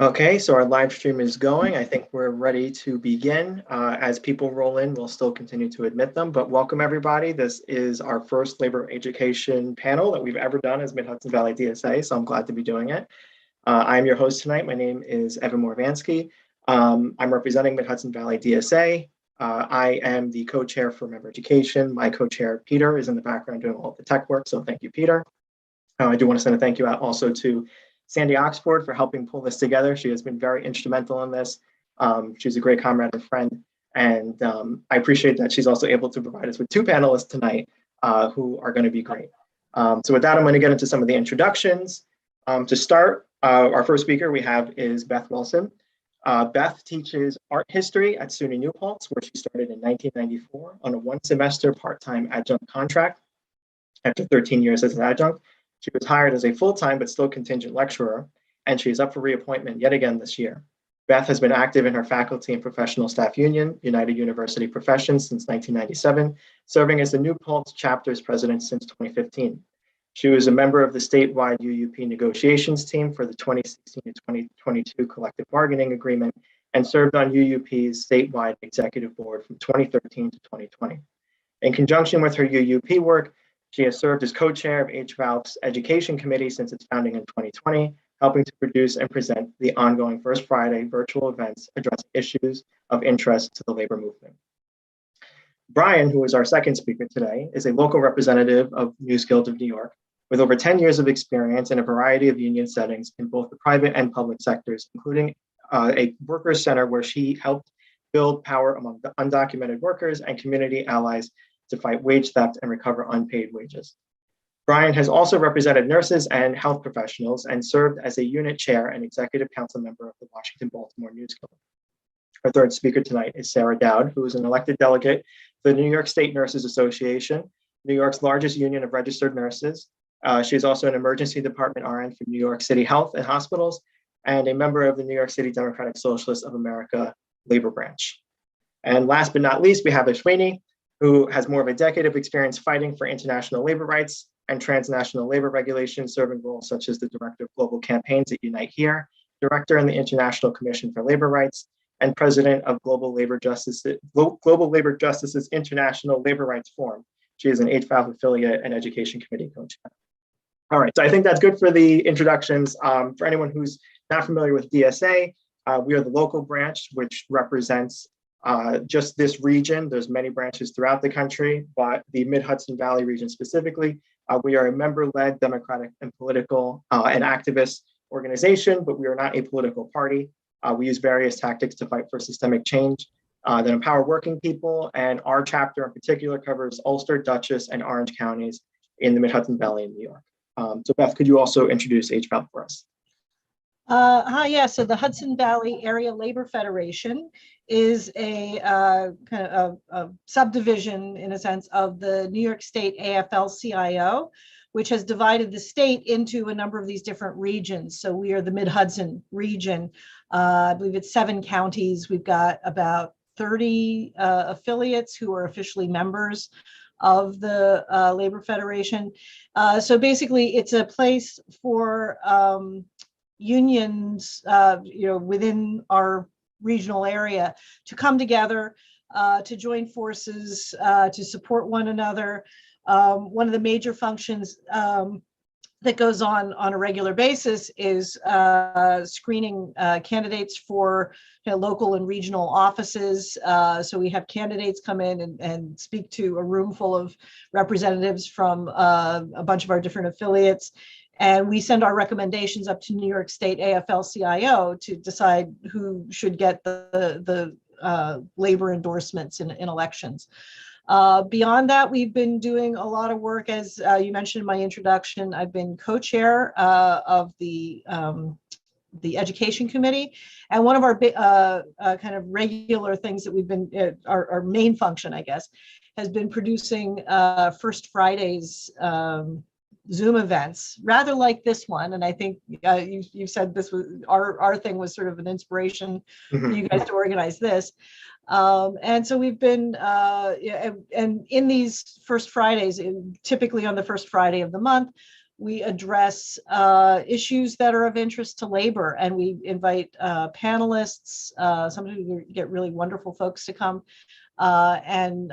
Okay, so our live stream is going. I think we're ready to begin. As people roll in, we'll still continue to admit them, but welcome everybody. This is our first labor education panel that we've ever done as Mid-Hudson Valley DSA, so I'm glad to be doing it. I'm your host tonight. My name is Evan Morvansky. I'm representing Mid-Hudson Valley DSA. I am the co-chair for member education. My co-chair, Peter, is in the background doing all the tech work, so thank you, Peter. I do want to send a thank you out also to Sandy Oxford for helping pull this together. She has been very instrumental in this. She's a great comrade and friend. And I appreciate that she's also able to provide us with two panelists tonight who are going to be great. So with that, I'm going to get into some of the introductions. To start, our first speaker we have is Beth Wilson. Beth teaches art history at SUNY New Paltz, where she started in 1994 on a one-semester part-time adjunct contract. After 13 years as an adjunct, she was hired as a full-time but still contingent lecturer, and she is up for reappointment yet again this year. Beth has been active in her faculty and professional staff union, United University Professions, since 1997, serving as the New Paltz chapter's president since 2015. She was a member of the statewide UUP negotiations team for the 2016 to 2022 collective bargaining agreement and served on UUP's statewide executive board from 2013 to 2020. In conjunction with her UUP work, she has served as co-chair of HVALF's Education Committee since its founding in 2020, helping to produce and present the ongoing First Friday virtual events addressing issues of interest to the labor movement. Bryan, who is our second speaker today, is a local representative of NewsGuild of New York with over 10 years of experience in a variety of union settings in both the private and public sectors, including a workers' center where she helped build power among the undocumented workers and community allies to fight wage theft and recover unpaid wages. Bryan has also represented nurses and health professionals and served as a unit chair and executive council member of the Washington-Baltimore News Guild. Our third speaker tonight is Sarah Dowd, who is an elected delegate for the New York State Nurses Association, New York's largest union of registered nurses. She is also an emergency department RN for New York City Health and Hospitals and a member of the New York City Democratic Socialists of America labor branch. And last but not least, we have Ashwini, who has more of a decade of experience fighting for international labor rights and transnational labor regulations, serving roles such as the Director of Global Campaigns at Unite Here, Director in the International Commission for Labor Rights, and President of Global Labor Justice's International Labor Rights Forum. She is an HVALF affiliate and Education Committee co-chair. All right, so I think that's good for the introductions. For anyone who's not familiar with DSA, we are the local branch, which represents just this region. There's many branches throughout the country, but the Mid-Hudson Valley region specifically, we are a member-led democratic and political and activist organization, but we are not a political party. We use various tactics to fight for systemic change that empower working people, and our chapter in particular covers Ulster, Dutchess, and Orange counties in the Mid-Hudson Valley in New York. So Beth, could you also introduce HVALF for us? Hi, yeah, so the Hudson Valley Area Labor Federation is a kind of a subdivision, in a sense, of the New York State AFL-CIO, which has divided the state into a number of these different regions. So we are the Mid-Hudson region. I believe it's 7 counties. We've got about 30 affiliates who are officially members of the Labor Federation. So basically, it's a place for unions, within our regional area to come together, to join forces, to support one another. One of the major functions that goes on a regular basis is screening candidates for local and regional offices. So we have candidates come in and speak to a room full of representatives from a bunch of our different affiliates. And we send our recommendations up to New York State AFL-CIO to decide who should get the labor endorsements in elections. Beyond that, we've been doing a lot of work, as you mentioned in my introduction. I've been co-chair of the Education Committee, and one of our kind of regular things that we've been, our main function, I guess, has been producing First Fridays Zoom events, rather like this one. And I think you said this was our thing was sort of an inspiration for you guys to organize this. And so we've been, and in these First Fridays, typically on the first Friday of the month, we address issues that are of interest to labor, and we invite panelists. Sometimes we get really wonderful folks to come and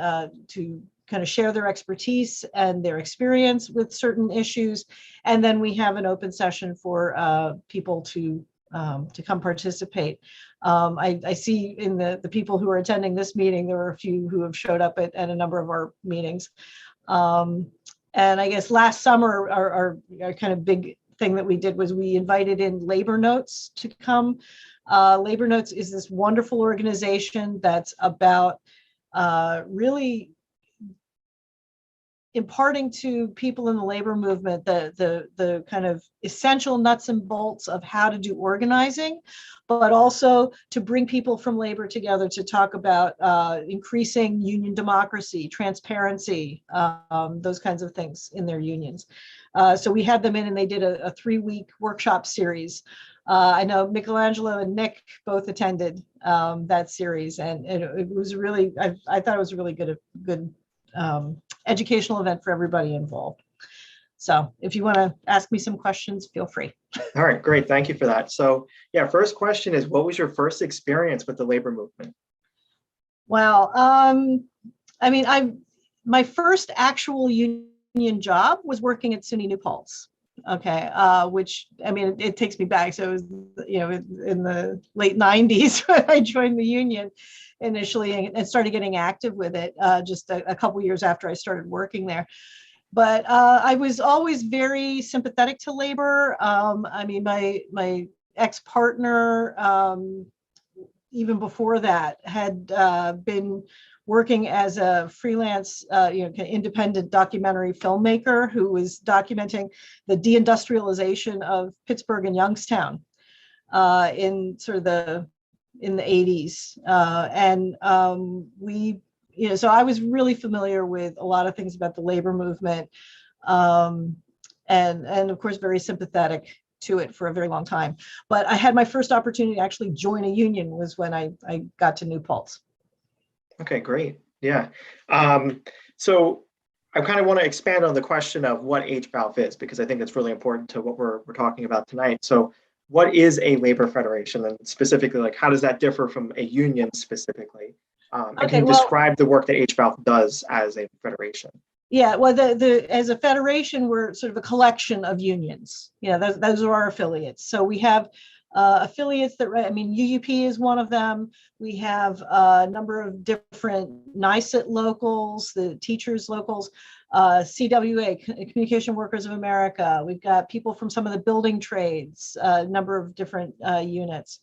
to kind of share their expertise and their experience with certain issues. And then we have an open session for people to come participate. I see in the people who are attending this meeting, there are a few who have showed up at a number of our meetings. And I guess last summer, our kind of big thing that we did was we invited in Labor Notes to come. Labor Notes is this wonderful organization that's about really imparting to people in the labor movement the kind of essential nuts and bolts of how to do organizing, but also to bring people from labor together to talk about increasing union democracy, transparency, those kinds of things in their unions. So we had them in and they did a 3-week workshop series. I know Michelangelo and Nick both attended that series, and it was really, I thought it was a really good educational event for everybody involved. So if you want to ask me some questions, feel free. All right, great. Thank you for that. So yeah, first question is, what was your first experience with the labor movement? Well, I mean, my first actual union job was working at SUNY New Paltz. Okay, which, I mean, it takes me back. So it was, you know, in the late 90s when I joined the union initially and started getting active with it just a couple years after I started working there. But I was always very sympathetic to labor. I mean, my ex-partner, even before that, had been working as a freelance, independent documentary filmmaker who was documenting the deindustrialization of Pittsburgh and Youngstown in the 80s. So I was really familiar with a lot of things about the labor movement, and of course, very sympathetic to it for a very long time. But I had my first opportunity to actually join a union was when I got to New Paltz. Okay, great. Yeah. So I kind of want to expand on the question of what HVALF is, because I think it's really important to what we're talking about tonight. So what is a labor federation, and specifically, like, how does that differ from a union specifically? And can you describe the work that HVALF does as a federation? Yeah, well, as a federation, we're sort of a collection of unions. Yeah, those are our affiliates. So we have affiliates that, I mean, UUP is one of them. We have a number of different NICET locals, the teachers locals, CWA, Communication Workers of America. We've got people from some of the building trades, a number of different units.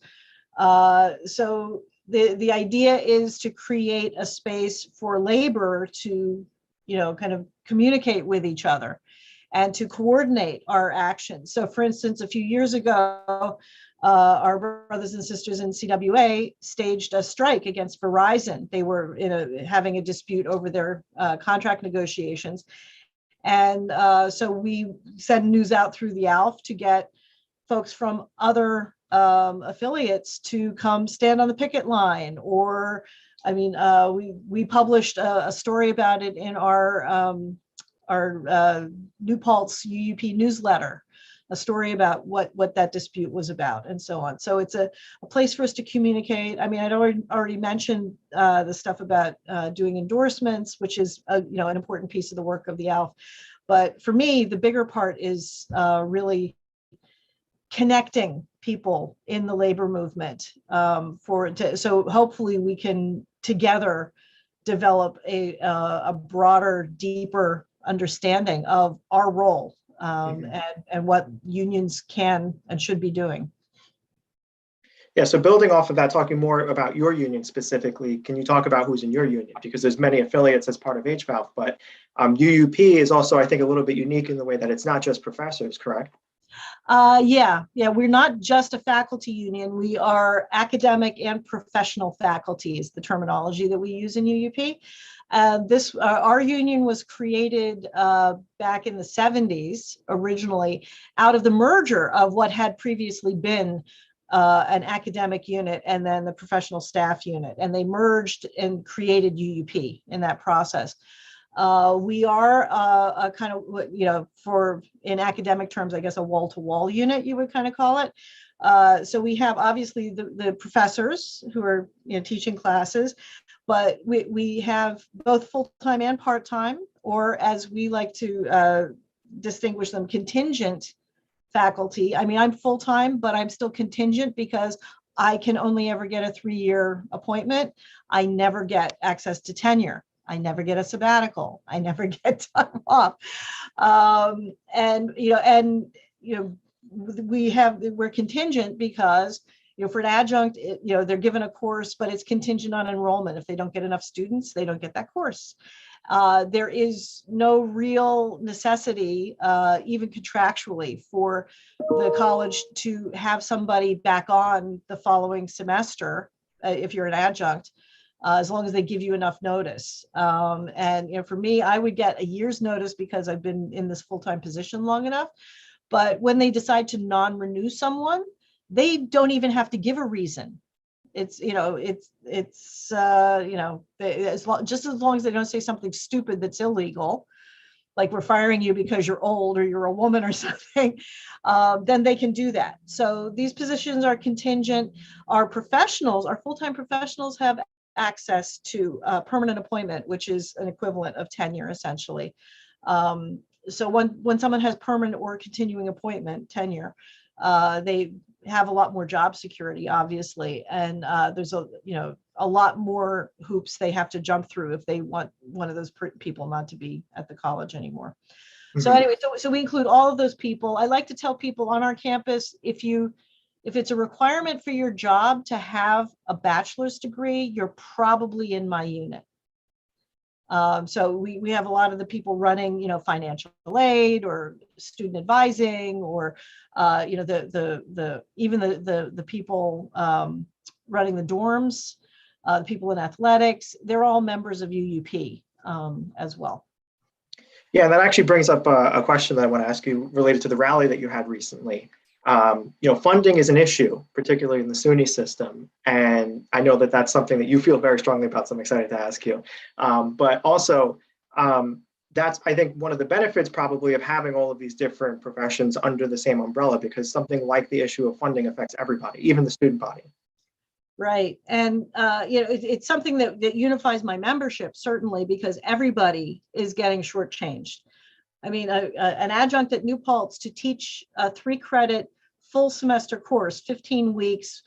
So the idea is to create a space for labor to, kind of communicate with each other and to coordinate our actions. So for instance, a few years ago, our brothers and sisters in CWA staged a strike against Verizon. They were having a dispute over their contract negotiations. And so we sent news out through the ALF to get folks from other affiliates to come stand on the picket line. Or, I mean, we published a story about it in our New Paltz UUP newsletter, a story about what that dispute was about, and so on. So it's a place for us to communicate. I mean, I'd already mentioned the stuff about doing endorsements, which is an important piece of the work of the ALF. But for me, the bigger part is really connecting people in the labor movement so hopefully we can together develop a broader, deeper understanding of our role and what unions can and should be doing. Yeah, so building off of that, talking more about your union specifically, can you talk about who's in your union? Because there's many affiliates as part of HVALF, but UUP is also, I think, a little bit unique in the way that it's not just professors, correct? Yeah, we're not just a faculty union. We are academic and professional faculty is the terminology that we use in UUP. Our union was created back in the 70s originally out of the merger of what had previously been an academic unit and then the professional staff unit, and they merged and created UUP in that process. We are a kind of, in academic terms, I guess, a wall-to-wall unit, you would kind of call it. So we have obviously the professors who are teaching classes, but we have both full-time and part-time, or as we like to distinguish them, contingent faculty. I mean, I'm full-time, but I'm still contingent because I can only ever get a 3-year appointment. I never get access to tenure. I never get a sabbatical. I never get time off. We're contingent because, for an adjunct, they're given a course, but it's contingent on enrollment. If they don't get enough students, they don't get that course. There is no real necessity, even contractually, for the college to have somebody back on the following semester, if you're an adjunct, as long as they give you enough notice. For me, I would get a year's notice because I've been in this full-time position long enough. But when they decide to non-renew someone, they don't even have to give a reason. Just as long as they don't say something stupid that's illegal, like we're firing you because you're old or you're a woman or something, then they can do that. So these positions are contingent. Our full-time professionals have access to permanent appointment, which is an equivalent of tenure, essentially. So when someone has permanent or continuing appointment tenure, they have a lot more job security, obviously, and there's a lot more hoops they have to jump through if they want one of those people not to be at the college anymore. Mm-hmm. So anyway, so we include all of those people. I like to tell people on our campus, if it's a requirement for your job to have a bachelor's degree, you're probably in my unit. So we have a lot of the people running, financial aid or student advising, or even the people running the dorms, the people in athletics. They're all members of UUP as well. Yeah, that actually brings up a question that I want to ask you related to the rally that you had recently. Funding is an issue, particularly in the SUNY system. And I know that that's something that you feel very strongly about, so I'm excited to ask you. But also, that's, I think, one of the benefits probably of having all of these different professions under the same umbrella, because something like the issue of funding affects everybody, even the student body. Right. And, it's something that unifies my membership, certainly, because everybody is getting shortchanged. I mean, an adjunct at New Paltz to teach a 3-credit full semester course, 15 weeks,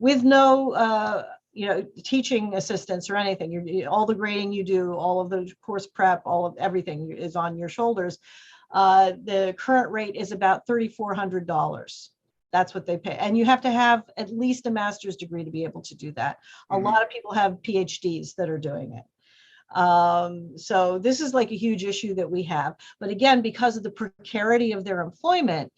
with no, teaching assistants or anything. All the grading you do, all of the course prep, all of everything is on your shoulders. The current rate is about $3,400. That's what they pay. And you have to have at least a master's degree to be able to do that. Mm-hmm. A lot of people have PhDs that are doing it. So this is like a huge issue that we have. But again, because of the precarity of their employment,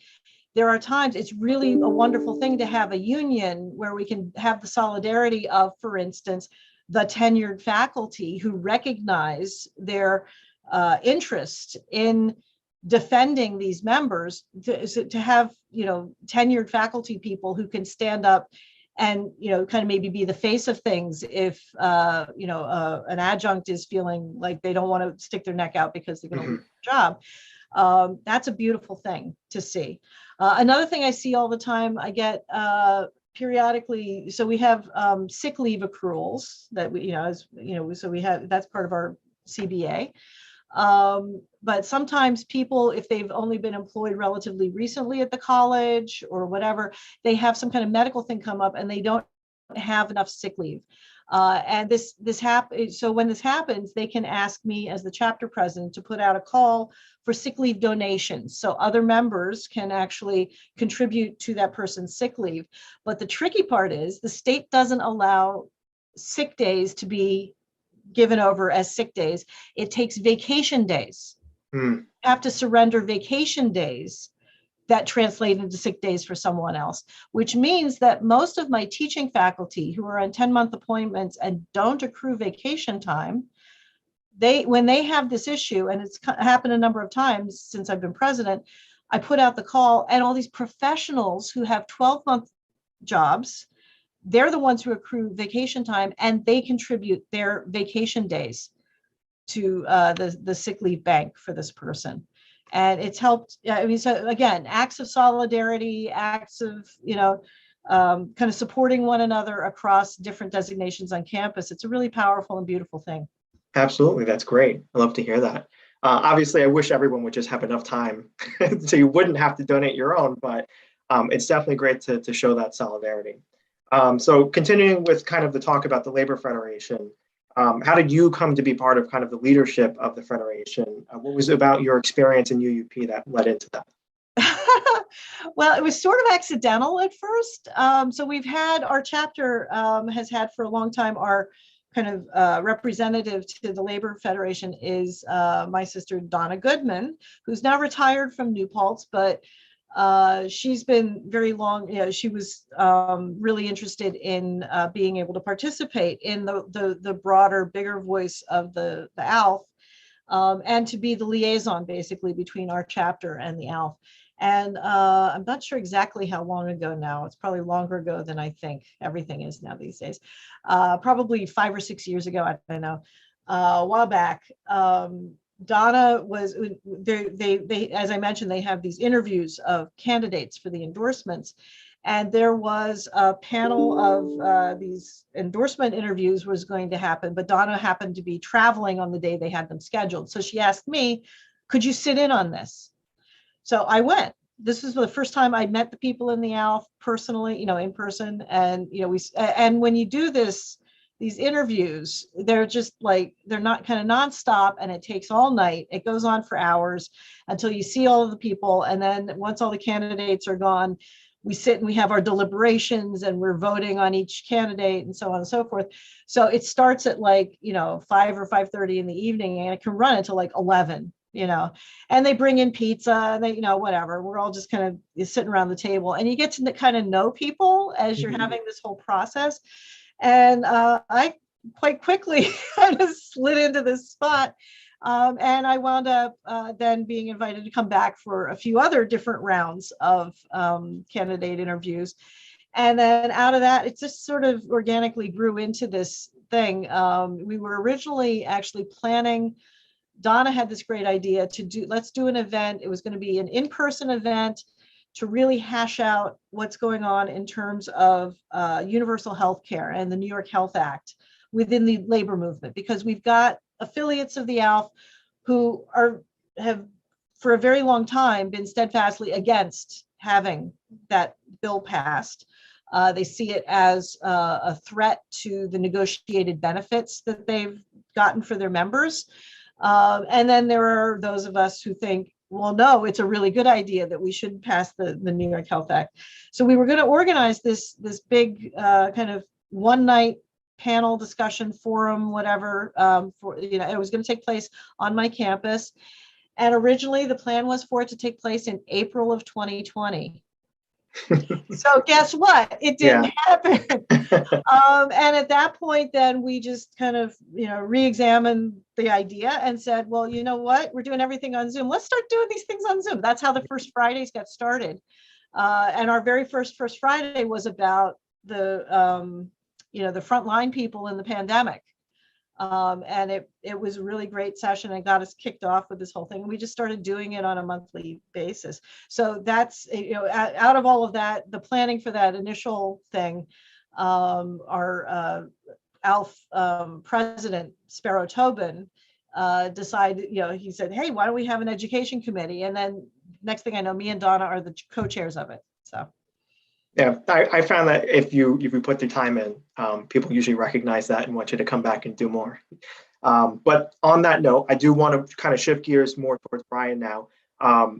there are times it's really a wonderful thing to have a union where we can have the solidarity of, for instance, the tenured faculty who recognize their interest in defending these members, to have, tenured faculty people who can stand up and, kind of maybe be the face of things if, an adjunct is feeling like they don't want to stick their neck out because they're going to lose their job. That's a beautiful thing to see. Another thing I see all the time, I get periodically, so we have sick leave accruals that we, so we have, that's part of our CBA. But sometimes people, if they've only been employed relatively recently at the college or whatever, they have some kind of medical thing come up and they don't have enough sick leave. And this happens. So when this happens, they can ask me as the chapter president to put out a call for sick leave donations. So other members can actually contribute to that person's sick leave. But the tricky part is the state doesn't allow sick days to be given over as sick days. It takes vacation days. You have to surrender vacation days that translate into sick days for someone else, which means that most of my teaching faculty who are on 10-month appointments and don't accrue vacation time, when they have this issue, and it's happened a number of times since I've been president, I put out the call, and all these professionals who have 12-month jobs, they're the ones who accrue vacation time, and they contribute their vacation days to the sick leave bank for this person. And it's helped, I mean, so again, acts of solidarity, acts of, kind of supporting one another across different designations on campus. It's a really powerful and beautiful thing. Absolutely. That's great. I love to hear that. Obviously, I wish everyone would just have enough time so you wouldn't have to donate your own, but it's definitely great to show that solidarity. So continuing with kind of the talk about the Labor Federation, how did you come to be part of kind of the leadership of the Federation? What was it about your experience in UUP that led into that? Well, it was sort of accidental at first. So we've had, our chapter has had for a long time, our kind of representative to the Labor Federation is my sister, Donna Goodman, who's now retired from New Paltz, but she's been very long, she was really interested in being able to participate in the broader, bigger voice of the ALF, and to be the liaison basically between our chapter and the ALF. And I'm not sure exactly how long ago now. It's probably longer ago than I think everything is now these days. Probably 5 or 6 years ago, I don't know, a while back. Donna was, they, as I mentioned, they have these interviews of candidates for the endorsements. And there was a panel of these endorsement interviews was going to happen, but Donna happened to be traveling on the day they had them scheduled. So she asked me, could you sit in on this? So I went. This is the first time I met the people in the ALF personally, in person. And, and when you do these interviews, they're just like, they're not kind of nonstop, and it takes all night. It goes on for hours until you see all of the people. And then once all the candidates are gone, we sit and we have our deliberations and we're voting on each candidate and so on and so forth. So it starts at 5 or 5:30 in the evening, and it can run until 11. And they bring in pizza and they, whatever. We're all just kind of sitting around the table, and you get to kind of know people as you're having this whole process. And I quite quickly kind of slid into this spot. And I wound up then being invited to come back for a few other different rounds of candidate interviews. And then out of that, it just sort of organically grew into this thing. We were originally actually planning, Donna had this great idea to let's do an event. It was going to be an in-person event to really hash out what's going on in terms of universal health care and the New York Health Act within the labor movement, because we've got affiliates of the ALF who have for a very long time been steadfastly against having that bill passed. They see it as a threat to the negotiated benefits that they've gotten for their members. And then there are those of us who think, well, no, it's a really good idea that we should pass the New York Health Act. So we were going to organize this big kind of one night panel discussion forum, whatever, it was going to take place on my campus. And originally the plan was for it to take place in April of 2020. So guess what? It didn't happen. And at that point, then we just kind of, re-examined the idea and said, well, you know what? We're doing everything on Zoom. Let's start doing these things on Zoom. That's how the first Fridays got started. And our very first Friday was about the frontline people in the pandemic. And it was a really great session and got us kicked off with this whole thing. We just started doing it on a monthly basis. So that's, out of all of that, the planning for that initial thing, our ALF president, Sparrow Tobin, decided, he said, hey, why don't we have an education committee? And then next thing I know, me and Donna are the co-chairs of it. So. Yeah, I found that if you put the time in, people usually recognize that and want you to come back and do more. But on that note, I do want to kind of shift gears more towards Bryan now.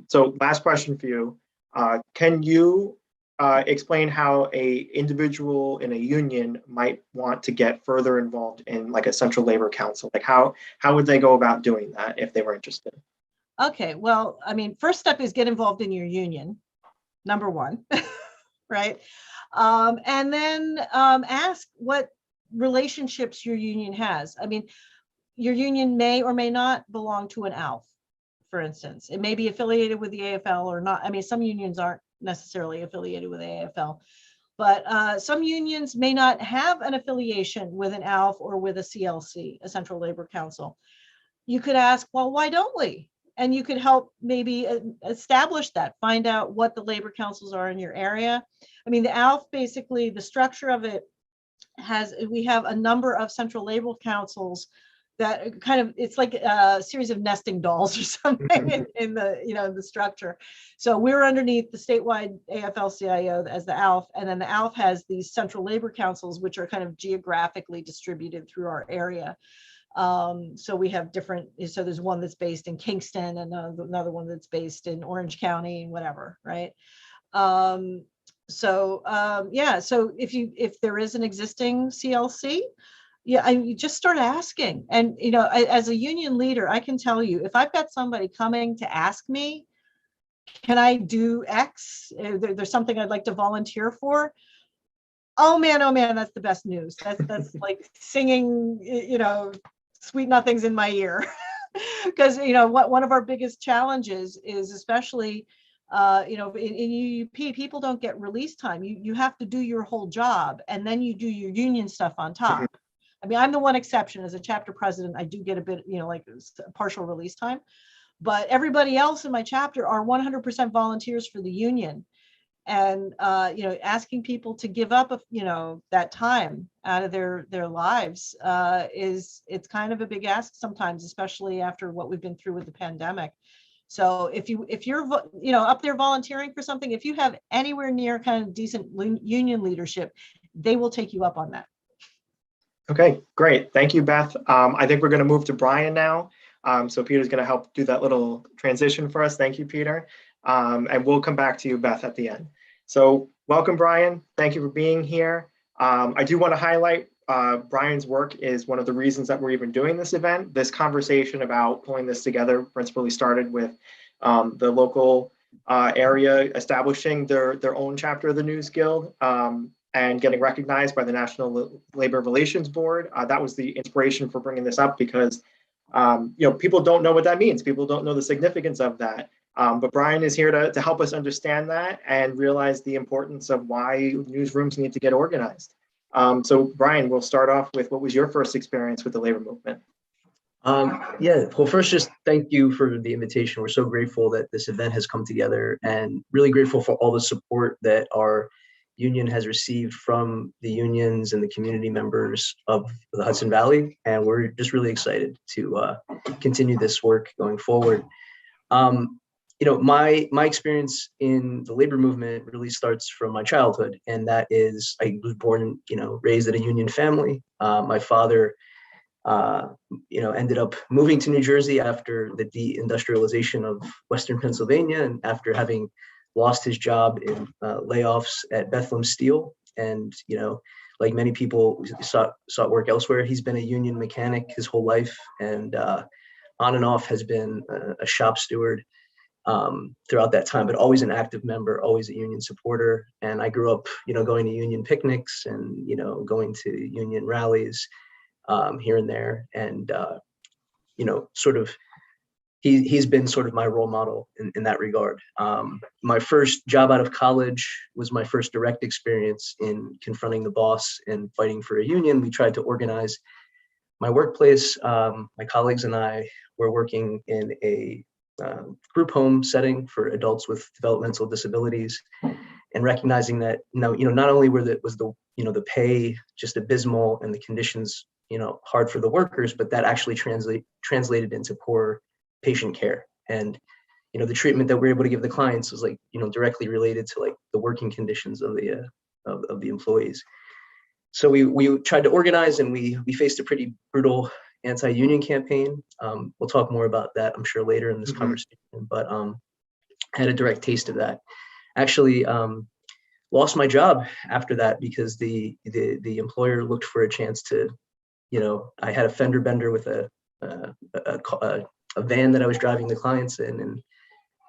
So last question for you. Can you explain how a individual in a union might want to get further involved in a central labor council? How would they go about doing that if they were interested? Okay, well, I mean, first step is get involved in your union, number one. Right. And then ask what relationships your union has. I mean, your union may or may not belong to an ALF, for instance. It may be affiliated with the AFL or not. I mean, some unions aren't necessarily affiliated with AFL, but some unions may not have an affiliation with an ALF or with a CLC, a Central Labor Council. you could ask, well, why don't we? And you could help maybe establish that, find out what the labor councils are in your area. I mean, the ALF, basically, the structure of it we have a number of central labor councils that kind of, it's like a series of nesting dolls or something in the, the structure. So we're underneath the statewide AFL-CIO as the ALF, and then the ALF has these central labor councils, which are kind of geographically distributed through our area. So we have different, so there's one that's based in Kingston and another one that's based in Orange County, whatever, right? So if there is an existing CLC, you just start asking. And, as a union leader, I can tell you, if I've got somebody coming to ask me, can I do X? There's something I'd like to volunteer for. Oh man, that's the best news. That's like singing, sweet nothings in my ear. Because, one of our biggest challenges is, especially in UUP, people don't get release time. You have to do your whole job, and then you do your union stuff on top. I mean, I'm the one exception. As a chapter president, I do get a bit, like partial release time, but everybody else in my chapter are 100% volunteers for the union. And, asking people to give up, that time out of their lives it's kind of a big ask sometimes, especially after what we've been through with the pandemic. So if you're up there volunteering for something, if you have anywhere near kind of decent union leadership, they will take you up on that. Okay, great. Thank you, Beth. I think we're going to move to Bryan now. So Peter's going to help do that little transition for us. Thank you, Peter. And we'll come back to you, Beth, at the end. So welcome, Bryan. Thank you for being here. I do want to highlight Bryan's work is one of the reasons that we're even doing this event. This conversation about pulling this together principally started with the local area establishing their own chapter of the News Guild and getting recognized by the National Labor Relations Board. That was the inspiration for bringing this up, because people don't know what that means. People don't know the significance of that. But Bryan is here to help us understand that and realize the importance of why newsrooms need to get organized. So Bryan, we'll start off with, what was your first experience with the labor movement? Well, first, just thank you for the invitation. We're so grateful that this event has come together, and really grateful for all the support that our union has received from the unions and the community members of the Hudson Valley. And we're just really excited to continue this work going forward. My experience in the labor movement really starts from my childhood, and that is, I was born, raised in a union family. My father, ended up moving to New Jersey after the deindustrialization of Western Pennsylvania, and after having lost his job in layoffs at Bethlehem Steel, and like many people, sought work elsewhere. He's been a union mechanic his whole life, and on and off has been a shop steward throughout that time, but always an active member, always a union supporter. And I grew up, going to union picnics and, going to union rallies here and there. And, he's been sort of my role model in that regard. My first job out of college was my first direct experience in confronting the boss and fighting for a union. We tried to organize my workplace. My colleagues and I were working in a group home setting for adults with developmental disabilities, and recognizing that not only was the pay just abysmal and the conditions hard for the workers, but that actually translated into poor patient care. And the treatment that we're able to give the clients was directly related to the working conditions of the employees. So we tried to organize, and we faced a pretty brutal anti-union campaign. We'll talk more about that, I'm sure, later in this conversation, but I had a direct taste of that. Actually, lost my job after that because the employer looked for a chance to, I had a fender bender with a van that I was driving the clients in, and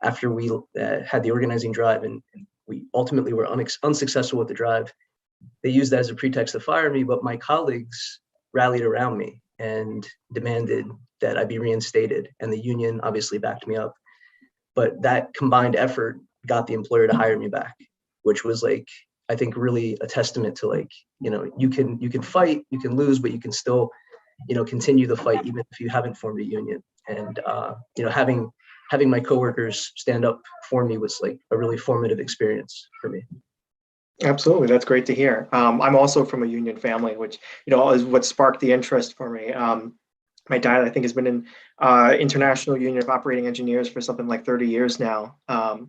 after we had the organizing drive and we ultimately were unsuccessful with the drive, they used that as a pretext to fire me, but my colleagues rallied around me and demanded that I be reinstated, and the union obviously backed me up. But that combined effort got the employer to hire me back, which was I think really a testament to you can fight, you can lose, but you can still continue the fight even if you haven't formed a union. And having my coworkers stand up for me was like a really formative experience for me. Absolutely, that's great to hear. I'm also from a union family, which is what sparked the interest for me. My dad, I think, has been in International Union of Operating Engineers for something like 30 years now,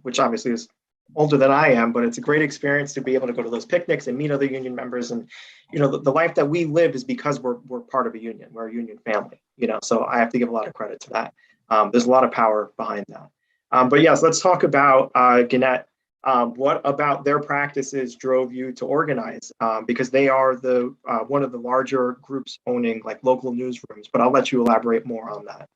which obviously is older than I am, but it's a great experience to be able to go to those picnics and meet other union members. And the life that we live is because we're part of a union. We're a union family. So I have to give a lot of credit to that. There's a lot of power behind that. But yes, let's talk about Gannett. What about their practices drove you to organize? Because they are one of the larger groups owning like local newsrooms, but I'll let you elaborate more on that.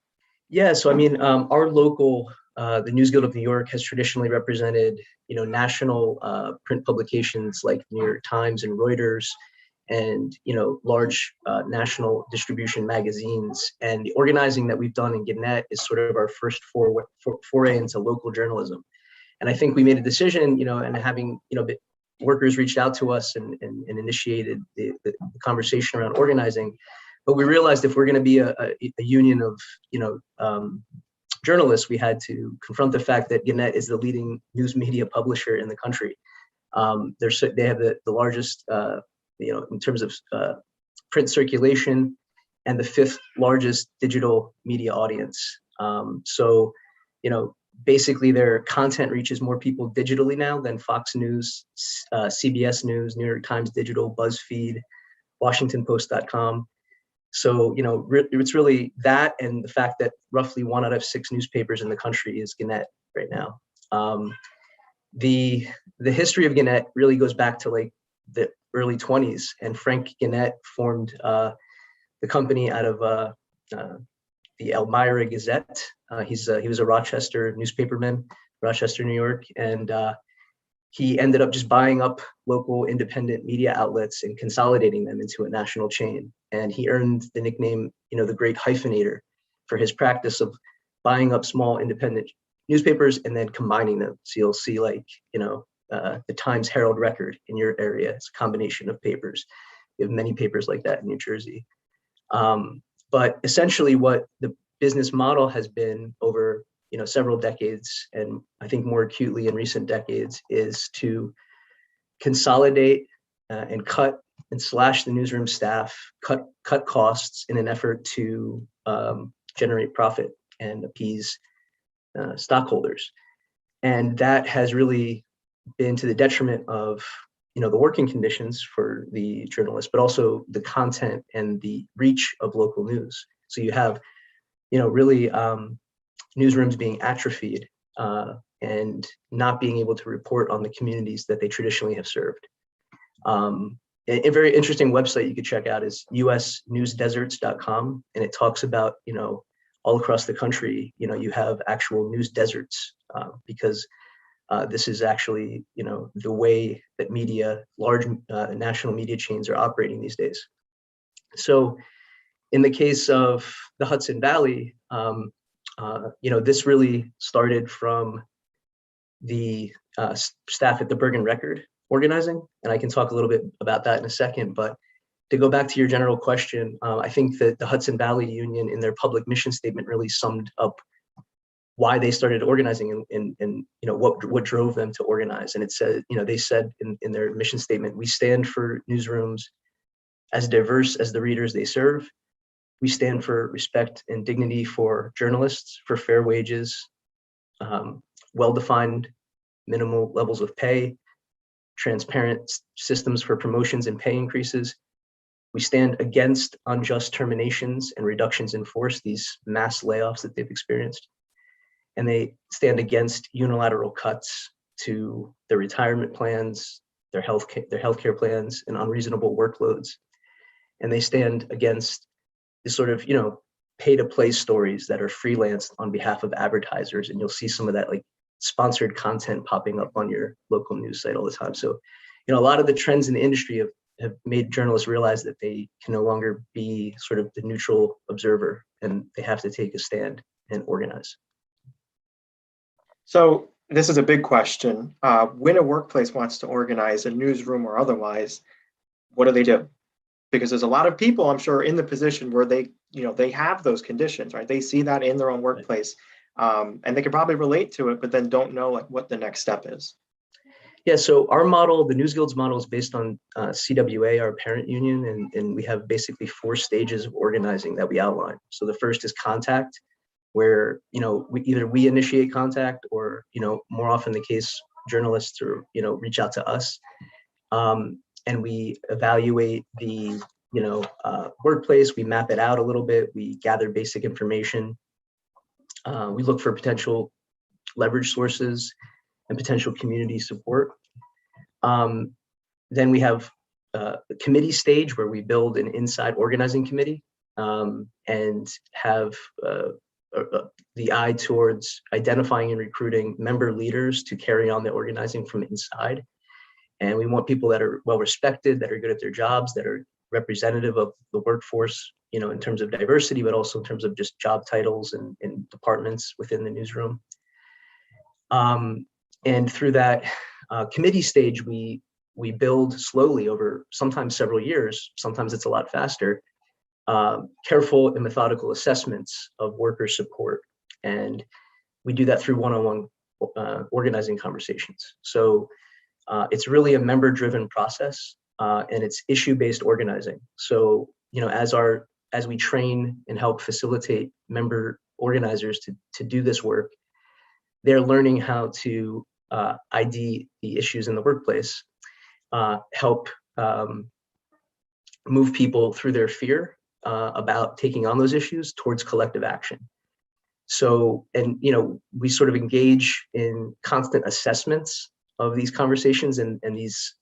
Yeah, so I mean, our local, the News Guild of New York has traditionally represented, national print publications like New York Times and Reuters, and large national distribution magazines. And the organizing that we've done in Gannett is sort of our first foray into local journalism. And I think we made a decision, and having workers reached out to us and initiated the conversation around organizing. But we realized if we're going to be a union of journalists, we had to confront the fact that Gannett is the leading news media publisher in the country. They have the largest, in terms of print circulation, and the 5th largest digital media audience. So, basically their content reaches more people digitally now than Fox News, CBS News, New York Times Digital, BuzzFeed, WashingtonPost.com. So, it's really that, and the fact that roughly 1 out of 6 newspapers in the country is Gannett right now. The history of Gannett really goes back to like the early 20s, and Frank Gannett formed the company out of the Elmira Gazette. He was a Rochester newspaperman, Rochester, New York, and he ended up just buying up local independent media outlets and consolidating them into a national chain. And he earned the nickname, the Great Hyphenator, for his practice of buying up small independent newspapers and then combining them. So you'll see like, the Times Herald Record in your area. It's a combination of papers. We have many papers like that in New Jersey. But essentially what the business model has been over several decades, and I think more acutely in recent decades, is to consolidate and cut and slash the newsroom staff, cut costs in an effort to generate profit and appease stockholders. And that has really been to the detriment of the working conditions for the journalists, but also the content and the reach of local news. So you have, really newsrooms being atrophied and not being able to report on the communities that they traditionally have served. A very interesting website you could check out is usnewsdeserts.com, and it talks about, all across the country, you have actual news deserts because this is actually, the way that large national media chains are operating these days. So in the case of the Hudson Valley, this really started from the staff at the Bergen Record organizing, and I can talk a little bit about that in a second. But to go back to your general question, I think that the Hudson Valley Union in their public mission statement really summed up why they started organizing and what drove them to organize. And it said, they said in their mission statement, we stand for newsrooms as diverse as the readers they serve. We stand for respect and dignity for journalists, for fair wages, well-defined minimal levels of pay, transparent systems for promotions and pay increases. We stand against unjust terminations and reductions in force, these mass layoffs that they've experienced. And they stand against unilateral cuts to their retirement plans, their healthcare plans, and unreasonable workloads. And they stand against the sort of, pay-to-play stories that are freelanced on behalf of advertisers. And you'll see some of that like sponsored content popping up on your local news site all the time. So, a lot of the trends in the industry have made journalists realize that they can no longer be sort of the neutral observer, and they have to take a stand and organize. So this is a big question. When a workplace wants to organize, a newsroom or otherwise, what do they do? because there's a lot of people, I'm sure, in the position where they, they have those conditions, right? They see that in their own workplace, and they can probably relate to it, but then don't know like what the next step is. Yeah, so our model, the NewsGuilds model, is based on CWA, our parent union, and we have basically 4 stages of organizing that we outline. So the first is contact, where we initiate contact, or more often the case, journalists or reach out to us, and we evaluate the workplace. We map it out a little bit. We gather basic information. We look for potential leverage sources and potential community support. Then we have a committee stage where we build an inside organizing committee, and have the eye towards identifying and recruiting member leaders to carry on the organizing from inside. And we want people that are well respected, that are good at their jobs, that are representative of the workforce, in terms of diversity, but also in terms of just job titles and departments within the newsroom. And through that committee stage, we build slowly over sometimes several years, sometimes it's a lot faster, careful and methodical assessments of worker support. And we do that through one-on-one organizing conversations. So it's really a member-driven process, and it's issue-based organizing. So, as we train and help facilitate member organizers to do this work, they're learning how to ID the issues in the workplace, help move people through their fear about taking on those issues towards collective action. So, and we sort of engage in constant assessments of these conversations and these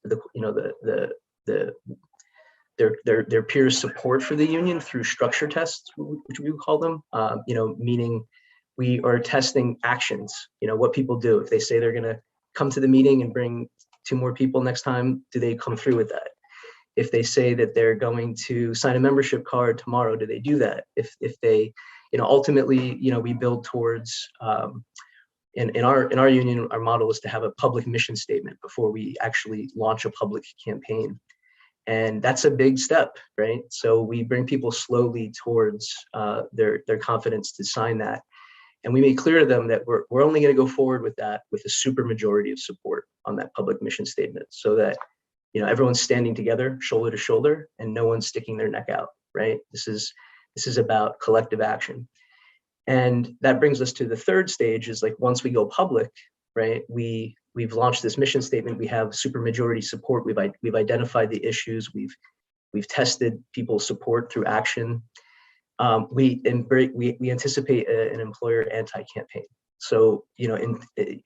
their peers' support for the union through structure tests, which we would call them. Meaning we are testing actions. What people do. If they say they're going to come to the meeting and bring 2 more people next time, do they come through with that? If they say that they're going to sign a membership card tomorrow, do they do that? If they, ultimately, we build towards, in our union, our model is to have a public mission statement before we actually launch a public campaign. And that's a big step, right? So we bring people slowly towards their confidence to sign that. And we make clear to them that we're only going to go forward with that with a super majority of support on that public mission statement, so that everyone's standing together, shoulder to shoulder, and no one's sticking their neck out, right? This is about collective action. And that brings us to the third stage, is like once we go public, right? We've launched this mission statement. We have supermajority support. We've identified the issues. We've tested people's support through action. We anticipate an employer anti-campaign. So the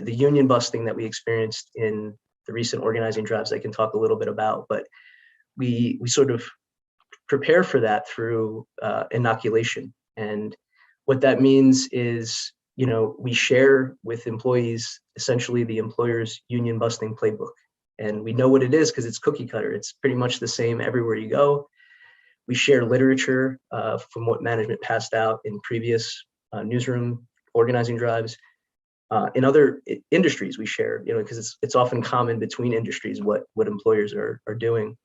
union busting that we experienced in the recent organizing drives, I can talk a little bit about, but we sort of prepare for that through inoculation. And what that means is, we share with employees essentially the employer's union busting playbook. And we know what it is because it's cookie cutter. It's pretty much the same everywhere you go. We share literature from what management passed out in previous newsroom organizing drives. In other industries, we share, because it's often common between industries what employers are doing.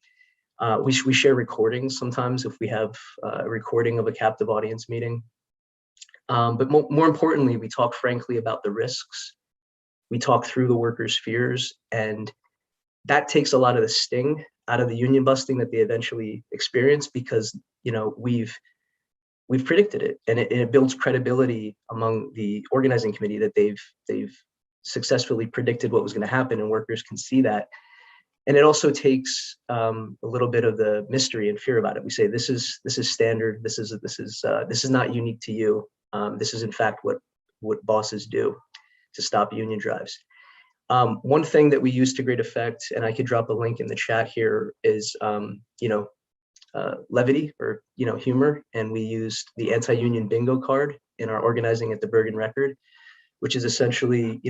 We share recordings sometimes if we have a recording of a captive audience meeting. But more importantly, we talk frankly about the risks. We talk through the workers' fears, and that takes a lot of the sting out of the union busting that they eventually experience, because we've predicted it, and it builds credibility among the organizing committee that they've successfully predicted what was going to happen, and workers can see that. And it also takes a little bit of the mystery and fear about it. We say this is standard. This is not unique to you. This is in fact what bosses do to stop union drives. One thing that we use to great effect, and I could drop a link in the chat here, is levity or humor, and we used the anti-union bingo card in our organizing at the Bergen Record, which is essentially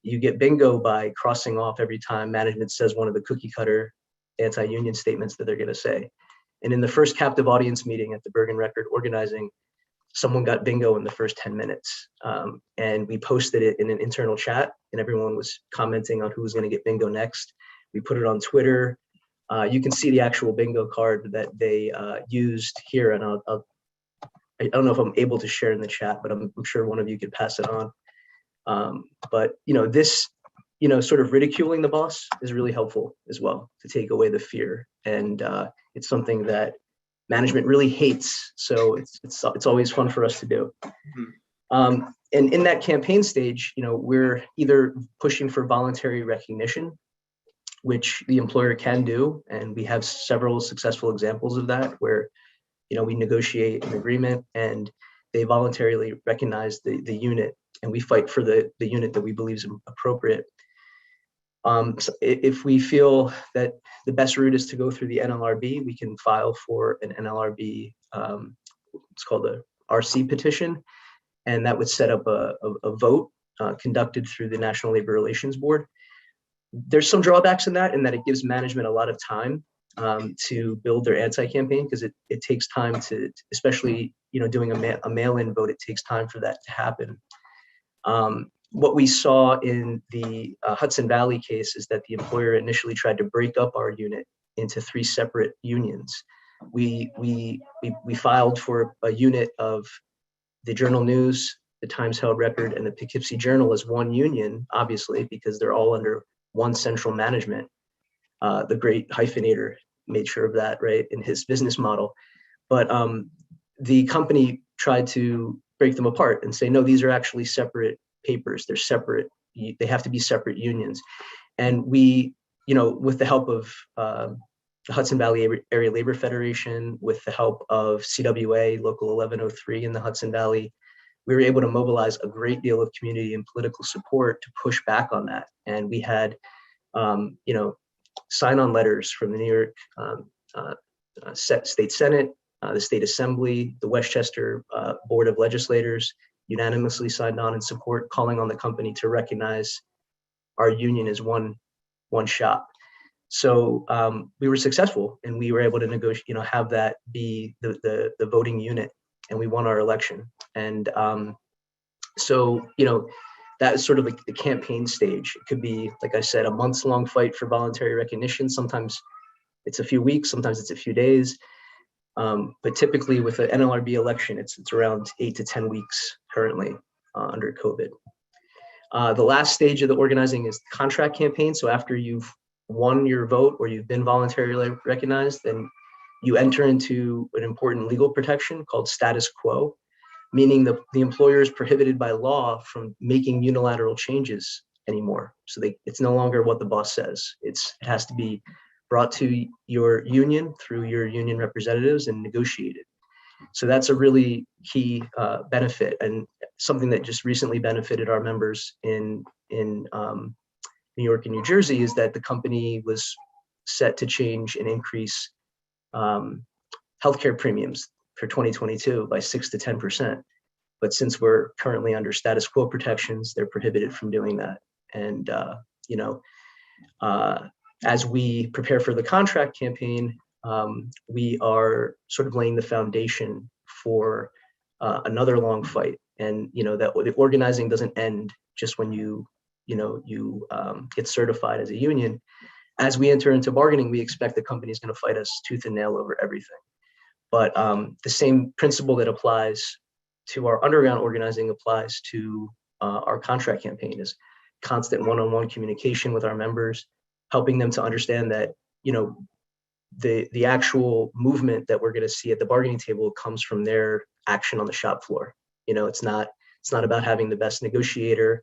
you get bingo by crossing off every time management says one of the cookie cutter anti-union statements that they're going to say. And in the first captive audience meeting at the Bergen Record organizing, someone got bingo in the first 10 minutes. And we posted it in an internal chat, and everyone was commenting on who was going to get bingo next. We put it on Twitter. You can see the actual bingo card that they used here, and I don't know if I'm able to share in the chat, but I'm sure one of you could pass it on. But this, sort of ridiculing the boss is really helpful as well to take away the fear, and it's something that management really hates. So it's always fun for us to do. And in that campaign stage, we're either pushing for voluntary recognition, which the employer can do, and we have several successful examples of that, where we negotiate an agreement and they voluntarily recognize the unit, and we fight for the unit that we believe is appropriate. So if we feel that the best route is to go through the NLRB, we can file for an NLRB, it's called a RC petition, and that would set up a vote conducted through the National Labor Relations Board. There's some drawbacks in that it gives management a lot of time to build their anti-campaign, because it takes time to, especially doing a mail-in vote, it takes time for that to happen. What we saw in the Hudson Valley case is that the employer initially tried to break up our unit into 3 separate unions. We filed for a unit of the Journal News, the Times Herald Record, and the Poughkeepsie Journal as one union, obviously, because they're all under one central management. The great hyphenator made sure of that, right, in his business model. But the company tried to break them apart and say, no, these are actually separate papers. They're separate. They have to be separate unions. And we, with the help of the Hudson Valley Area Labor Federation, with the help of CWA Local 1103 in the Hudson Valley, we were able to mobilize a great deal of community and political support to push back on that. And we had, sign-on letters from the New York State Senate, the State Assembly, the Westchester Board of Legislators unanimously signed on in support, calling on the company to recognize our union as one shop. So we were successful, and we were able to negotiate, have that be the voting unit, and we won our election. And so that is sort of like the campaign stage. It could be, like I said, a months-long fight for voluntary recognition. Sometimes it's a few weeks, sometimes it's a few days. But typically with an NLRB election, it's around 8 to 10 weeks currently under COVID. The last stage of the organizing is the contract campaign. So after you've won your vote or you've been voluntarily recognized, then you enter into an important legal protection called status quo, meaning the employer is prohibited by law from making unilateral changes anymore. So it's no longer what the boss says. It has to be brought to your union through your union representatives and negotiated. So that's a really key benefit, and something that just recently benefited our members in New York and New Jersey is that the company was set to change and increase healthcare premiums for 2022 by 6 to 10%. But since we're currently under status quo protections, they're prohibited from doing that. And as we prepare for the contract campaign, we are sort of laying the foundation for another long fight. And that the organizing doesn't end just when you get certified as a union. As we enter into bargaining, we expect the company is going to fight us tooth and nail over everything. But the same principle that applies to our underground organizing applies to our contract campaign, is constant one-on-one communication with our members, helping them to understand that the actual movement that we're going to see at the bargaining table comes from their action on the shop floor. It's not about having the best negotiator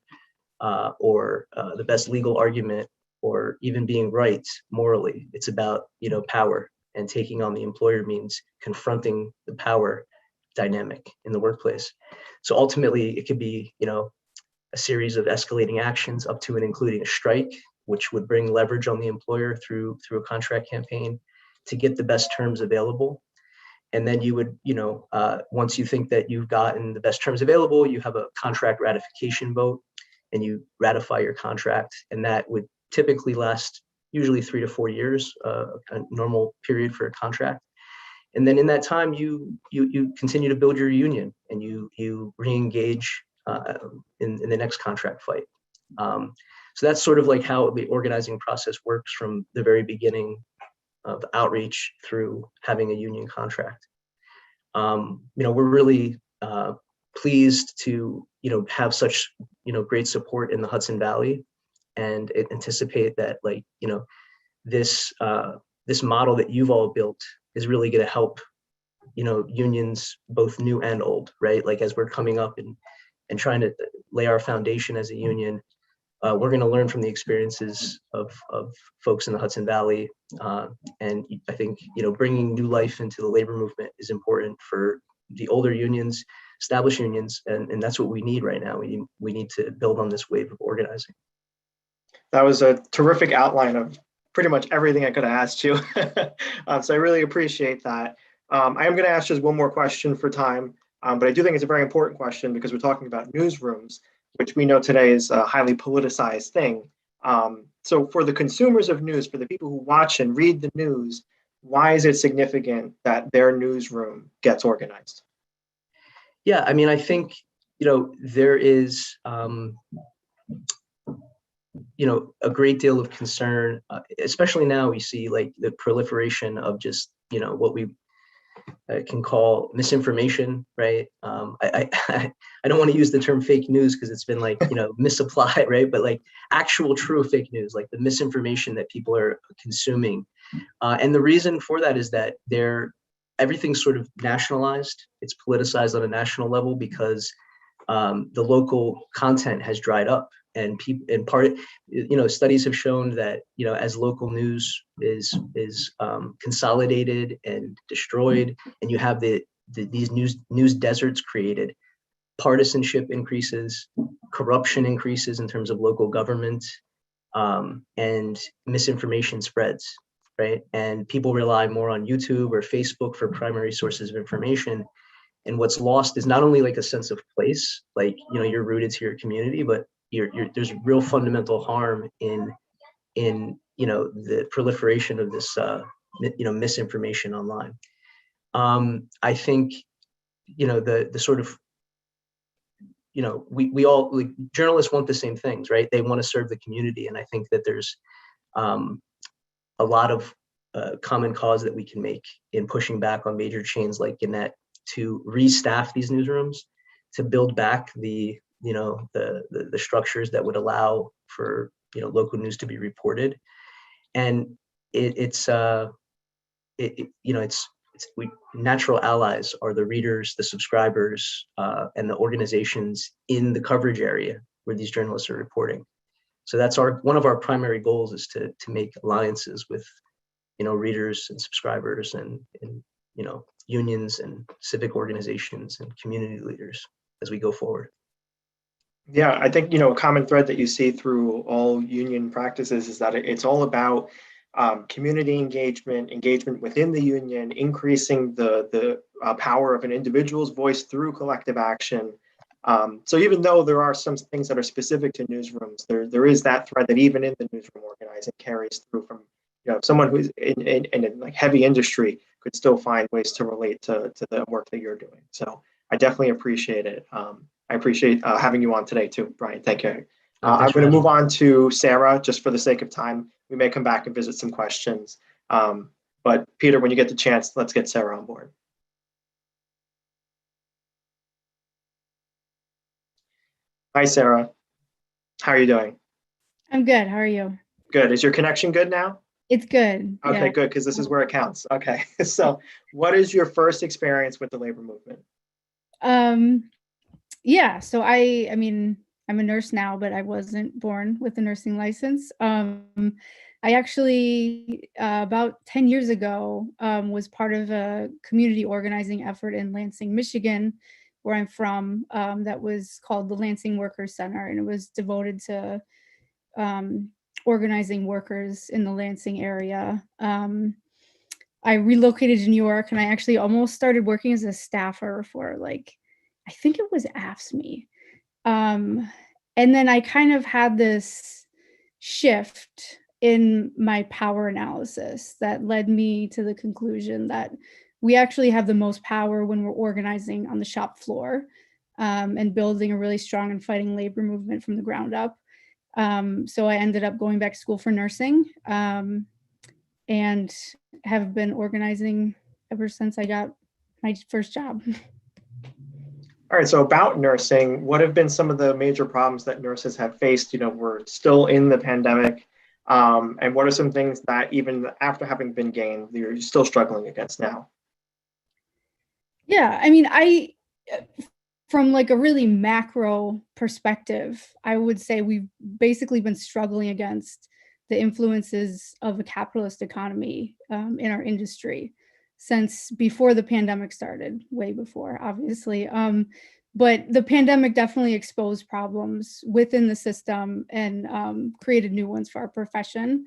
or the best legal argument or even being right morally. It's about power, and taking on the employer means confronting the power dynamic in the workplace. So ultimately, it could be a series of escalating actions up to and including a strike, which would bring leverage on the employer through a contract campaign to get the best terms available. And then you would, once you think that you've gotten the best terms available, you have a contract ratification vote and you ratify your contract. And that would typically last usually 3 to 4 years, a normal period for a contract. And then in that time, you continue to build your union and you re-engage in the next contract fight. So that's sort of like how the organizing process works from the very beginning outreach through having a union contract. We're really pleased to have such great support in the Hudson Valley, and anticipate that this model that you've all built is really going to help unions both new and old, right? Like as we're coming up and trying to lay our foundation as a union, we're going to learn from the experiences of folks in the Hudson Valley, and I think bringing new life into the labor movement is important for the older unions, established unions, and that's what we need right now. We need to build on this wave of organizing. That was a terrific outline of pretty much everything I could have asked you. So I really appreciate that. I am going to ask just one more question for time, but I do think it's a very important question because we're talking about newsrooms, which we know today is a highly politicized thing. So for the consumers of news, for the people who watch and read the news, why is it significant that their newsroom gets organized? Yeah, I mean, I think, there is, a great deal of concern, especially now we see like the proliferation of just, what we can call misinformation, right? I don't want to use the term fake news because it's been like, misapplied, right? But like actual true fake news, like the misinformation that people are consuming. And the reason for that is that everything's sort of nationalized. It's politicized on a national level because the local content has dried up. And studies have shown that as local news is consolidated and destroyed, and you have these news deserts created, partisanship increases, corruption increases in terms of local government, and misinformation spreads, right? And people rely more on YouTube or Facebook for primary sources of information. And what's lost is not only like a sense of place, like you're rooted to your community, but there's real fundamental harm in the proliferation of this misinformation online. I think the sort of we all, like, journalists want the same things, right? They want to serve the community, and I think that there's a lot of common cause that we can make in pushing back on major chains like Gannett to restaff these newsrooms, to build back the structures that would allow for local news to be reported. And natural allies are the readers, the subscribers, and the organizations in the coverage area where these journalists are reporting. So that's one of our primary goals, is to make alliances with readers and subscribers and unions and civic organizations and community leaders as we go forward. Yeah, I think, a common thread that you see through all union practices is that it's all about community engagement within the union, increasing the power of an individual's voice through collective action. So even though there are some things that are specific to newsrooms, there is that thread that even in the newsroom organizing carries through from, someone who's in like heavy industry could still find ways to relate to the work that you're doing. So I definitely appreciate it. I appreciate having you on today too, Brian. Thank you. I'm going to move on to Sarah, just for the sake of time. We may come back and visit some questions. But Peter, when you get the chance, let's get Sarah on board. Hi, Sarah. How are you doing? I'm good. How are you? Good. Is your connection good now? It's good. Okay, yeah. Good, because this is where it counts. Okay, so what is your first experience with the labor movement? Yeah, so I mean, I'm a nurse now, but I wasn't born with a nursing license. I actually, about 10 years ago, was part of a community organizing effort in Lansing, Michigan, where I'm from, that was called the Lansing Workers Center, and it was devoted to organizing workers in the Lansing area. I relocated to New York, and I actually almost started working as a staffer for, like, I think it was AFSCME. And then I kind of had this shift in my power analysis that led me to the conclusion that we actually have the most power when we're organizing on the shop floor, and building a really strong and fighting labor movement from the ground up. So I ended up going back to school for nursing. and have been organizing ever since I got my first job. All right, so about nursing, what have been some of the major problems that nurses have faced? We're still in the pandemic. And what are some things that even after having been gained, you're still struggling against now? Yeah, I mean, from like a really macro perspective, I would say we've basically been struggling against the influences of a capitalist economy in our industry since before the pandemic started, way before, obviously. But the pandemic definitely exposed problems within the system and created new ones for our profession.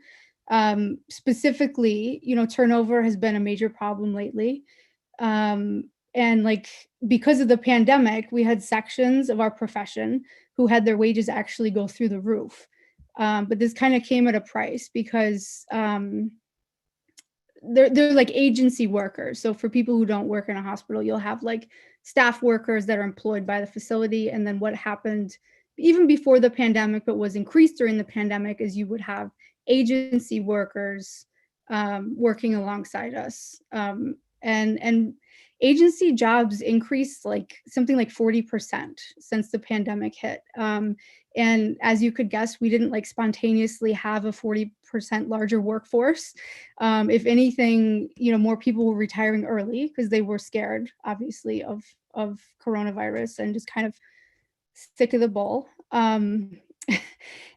Specifically, turnover has been a major problem lately. And like, because of the pandemic, we had sections of our profession who had their wages actually go through the roof. But this kind of came at a price because they're like agency workers. So for people who don't work in a hospital, you'll have like staff workers that are employed by the facility. And then what happened even before the pandemic, but was increased during the pandemic, is you would have agency workers working alongside us. And agency jobs increased like something like 40% since the pandemic hit. And as you could guess, we didn't like spontaneously have a 40% larger workforce. If anything, more people were retiring early because they were scared, obviously, of coronavirus and just kind of sick of the bull. And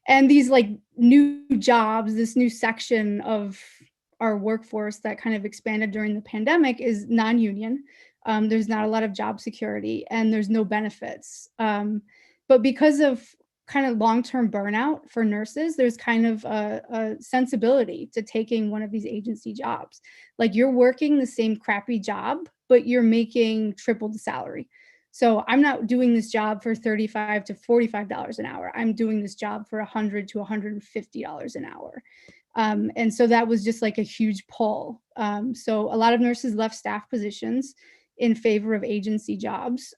these like new jobs, this new section of our workforce that kind of expanded during the pandemic is non-union. There's not a lot of job security and there's no benefits. But because of kind of long-term burnout for nurses, there's kind of a sensibility to taking one of these agency jobs. Like you're working the same crappy job, but you're making triple the salary. So I'm not doing this job for $35 to $45 an hour. I'm doing this job for $100 to $150 an hour. And so that was just like a huge pull. So a lot of nurses left staff positions in favor of agency jobs,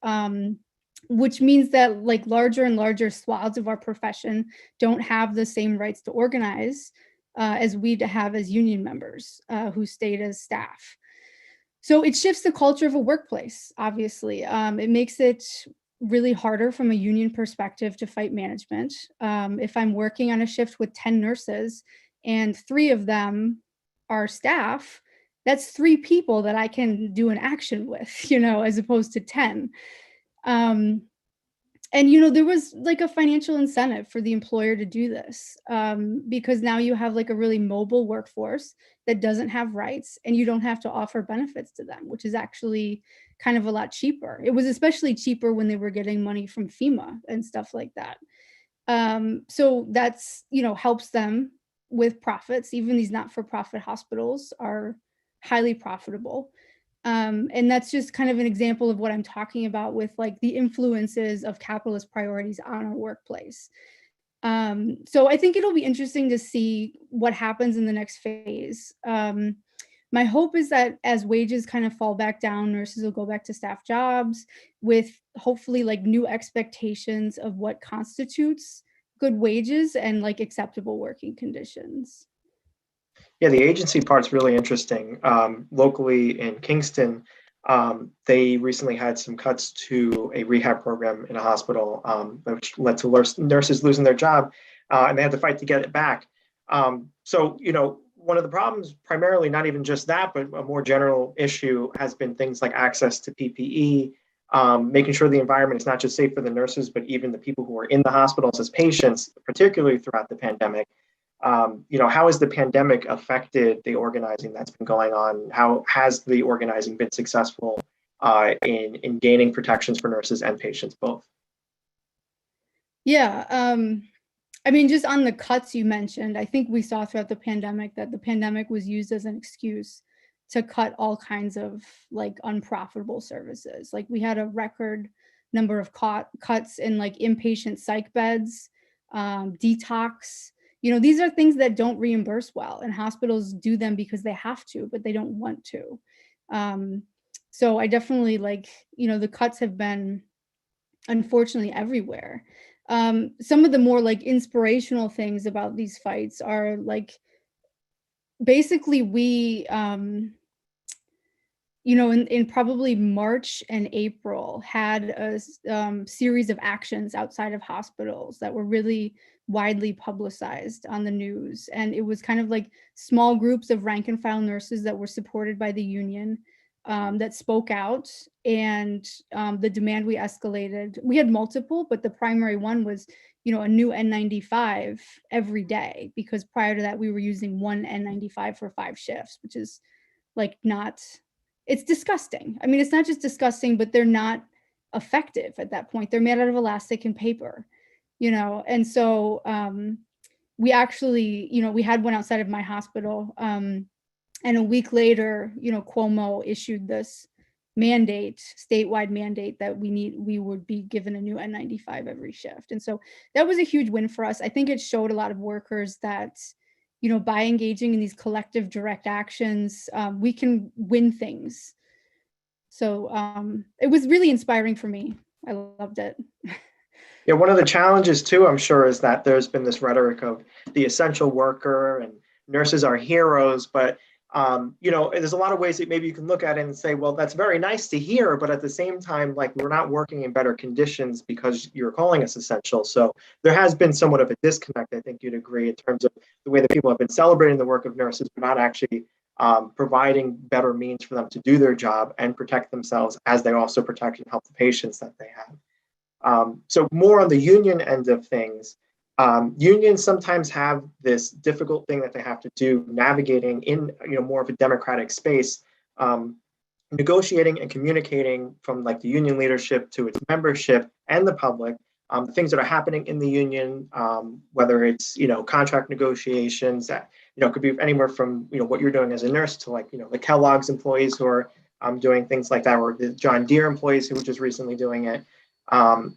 which means that like larger and larger swaths of our profession don't have the same rights to organize as we'd have as union members who stayed as staff. So it shifts the culture of a workplace, obviously. It makes it really harder from a union perspective to fight management. If I'm working on a shift with 10 nurses and 3 of them are staff, that's 3 people that I can do an action with, as opposed to 10. And, there was like a financial incentive for the employer to do this because now you have like a really mobile workforce that doesn't have rights and you don't have to offer benefits to them, which is actually kind of a lot cheaper. It was especially cheaper when they were getting money from FEMA and stuff like that. So that's, helps them with profits. Even these not-for-profit hospitals are highly profitable. And that's just kind of an example of what I'm talking about with like the influences of capitalist priorities on our workplace. So I think it'll be interesting to see what happens in the next phase. My hope is that as wages kind of fall back down, nurses will go back to staff jobs with hopefully like new expectations of what constitutes good wages and like acceptable working conditions. Yeah, the agency part's really interesting. Locally in Kingston, they recently had some cuts to a rehab program in a hospital, which led to nurses losing their job, and they had to fight to get it back. So, one of the problems, primarily not even just that, but a more general issue has been things like access to PPE, making sure the environment is not just safe for the nurses, but even the people who are in the hospitals as patients, particularly throughout the pandemic. How has the pandemic affected the organizing that's been going on? How has the organizing been successful in gaining protections for nurses and patients both? Yeah, I mean, just on the cuts you mentioned, I think we saw throughout the pandemic that the pandemic was used as an excuse to cut all kinds of like unprofitable services. Like we had a record number of cuts in like inpatient psych beds, detox. These are things that don't reimburse well, and hospitals do them because they have to, but they don't want to. So I definitely the cuts have been unfortunately everywhere. Some of the more like inspirational things about these fights are like basically we, in probably March and April, had a series of actions outside of hospitals that were really widely publicized on the news. And it was kind of like small groups of rank and file nurses that were supported by the union that spoke out, and the demand we escalated. We had multiple, but the primary one was, a new N95 every day, because prior to that we were using one N95 for 5 shifts, which is like it's disgusting. I mean, it's not just disgusting, but they're not effective at that point. They're made out of elastic and paper, and so we actually, we had one outside of my hospital, and a week later, Cuomo issued this statewide mandate that we would be given a new N95 every shift. And so that was a huge win for us. I think it showed a lot of workers that, by engaging in these collective direct actions, we can win things. So it was really inspiring for me. I loved it. Yeah, one of the challenges too, I'm sure, is that there's been this rhetoric of the essential worker and nurses are heroes, but there's a lot of ways that maybe you can look at it and say, well, that's very nice to hear, but at the same time, like, we're not working in better conditions because you're calling us essential. So there has been somewhat of a disconnect, I think you'd agree, in terms of the way that people have been celebrating the work of nurses, but not actually providing better means for them to do their job and protect themselves as they also protect and help the patients that they have. So more on the union end of things, unions sometimes have this difficult thing that they have to do, navigating in more of a democratic space, negotiating and communicating from like the union leadership to its membership and the public, things that are happening in the union, whether it's contract negotiations that could be anywhere from what you're doing as a nurse to like the Kellogg's employees who are doing things like that, or the John Deere employees who were just recently doing it.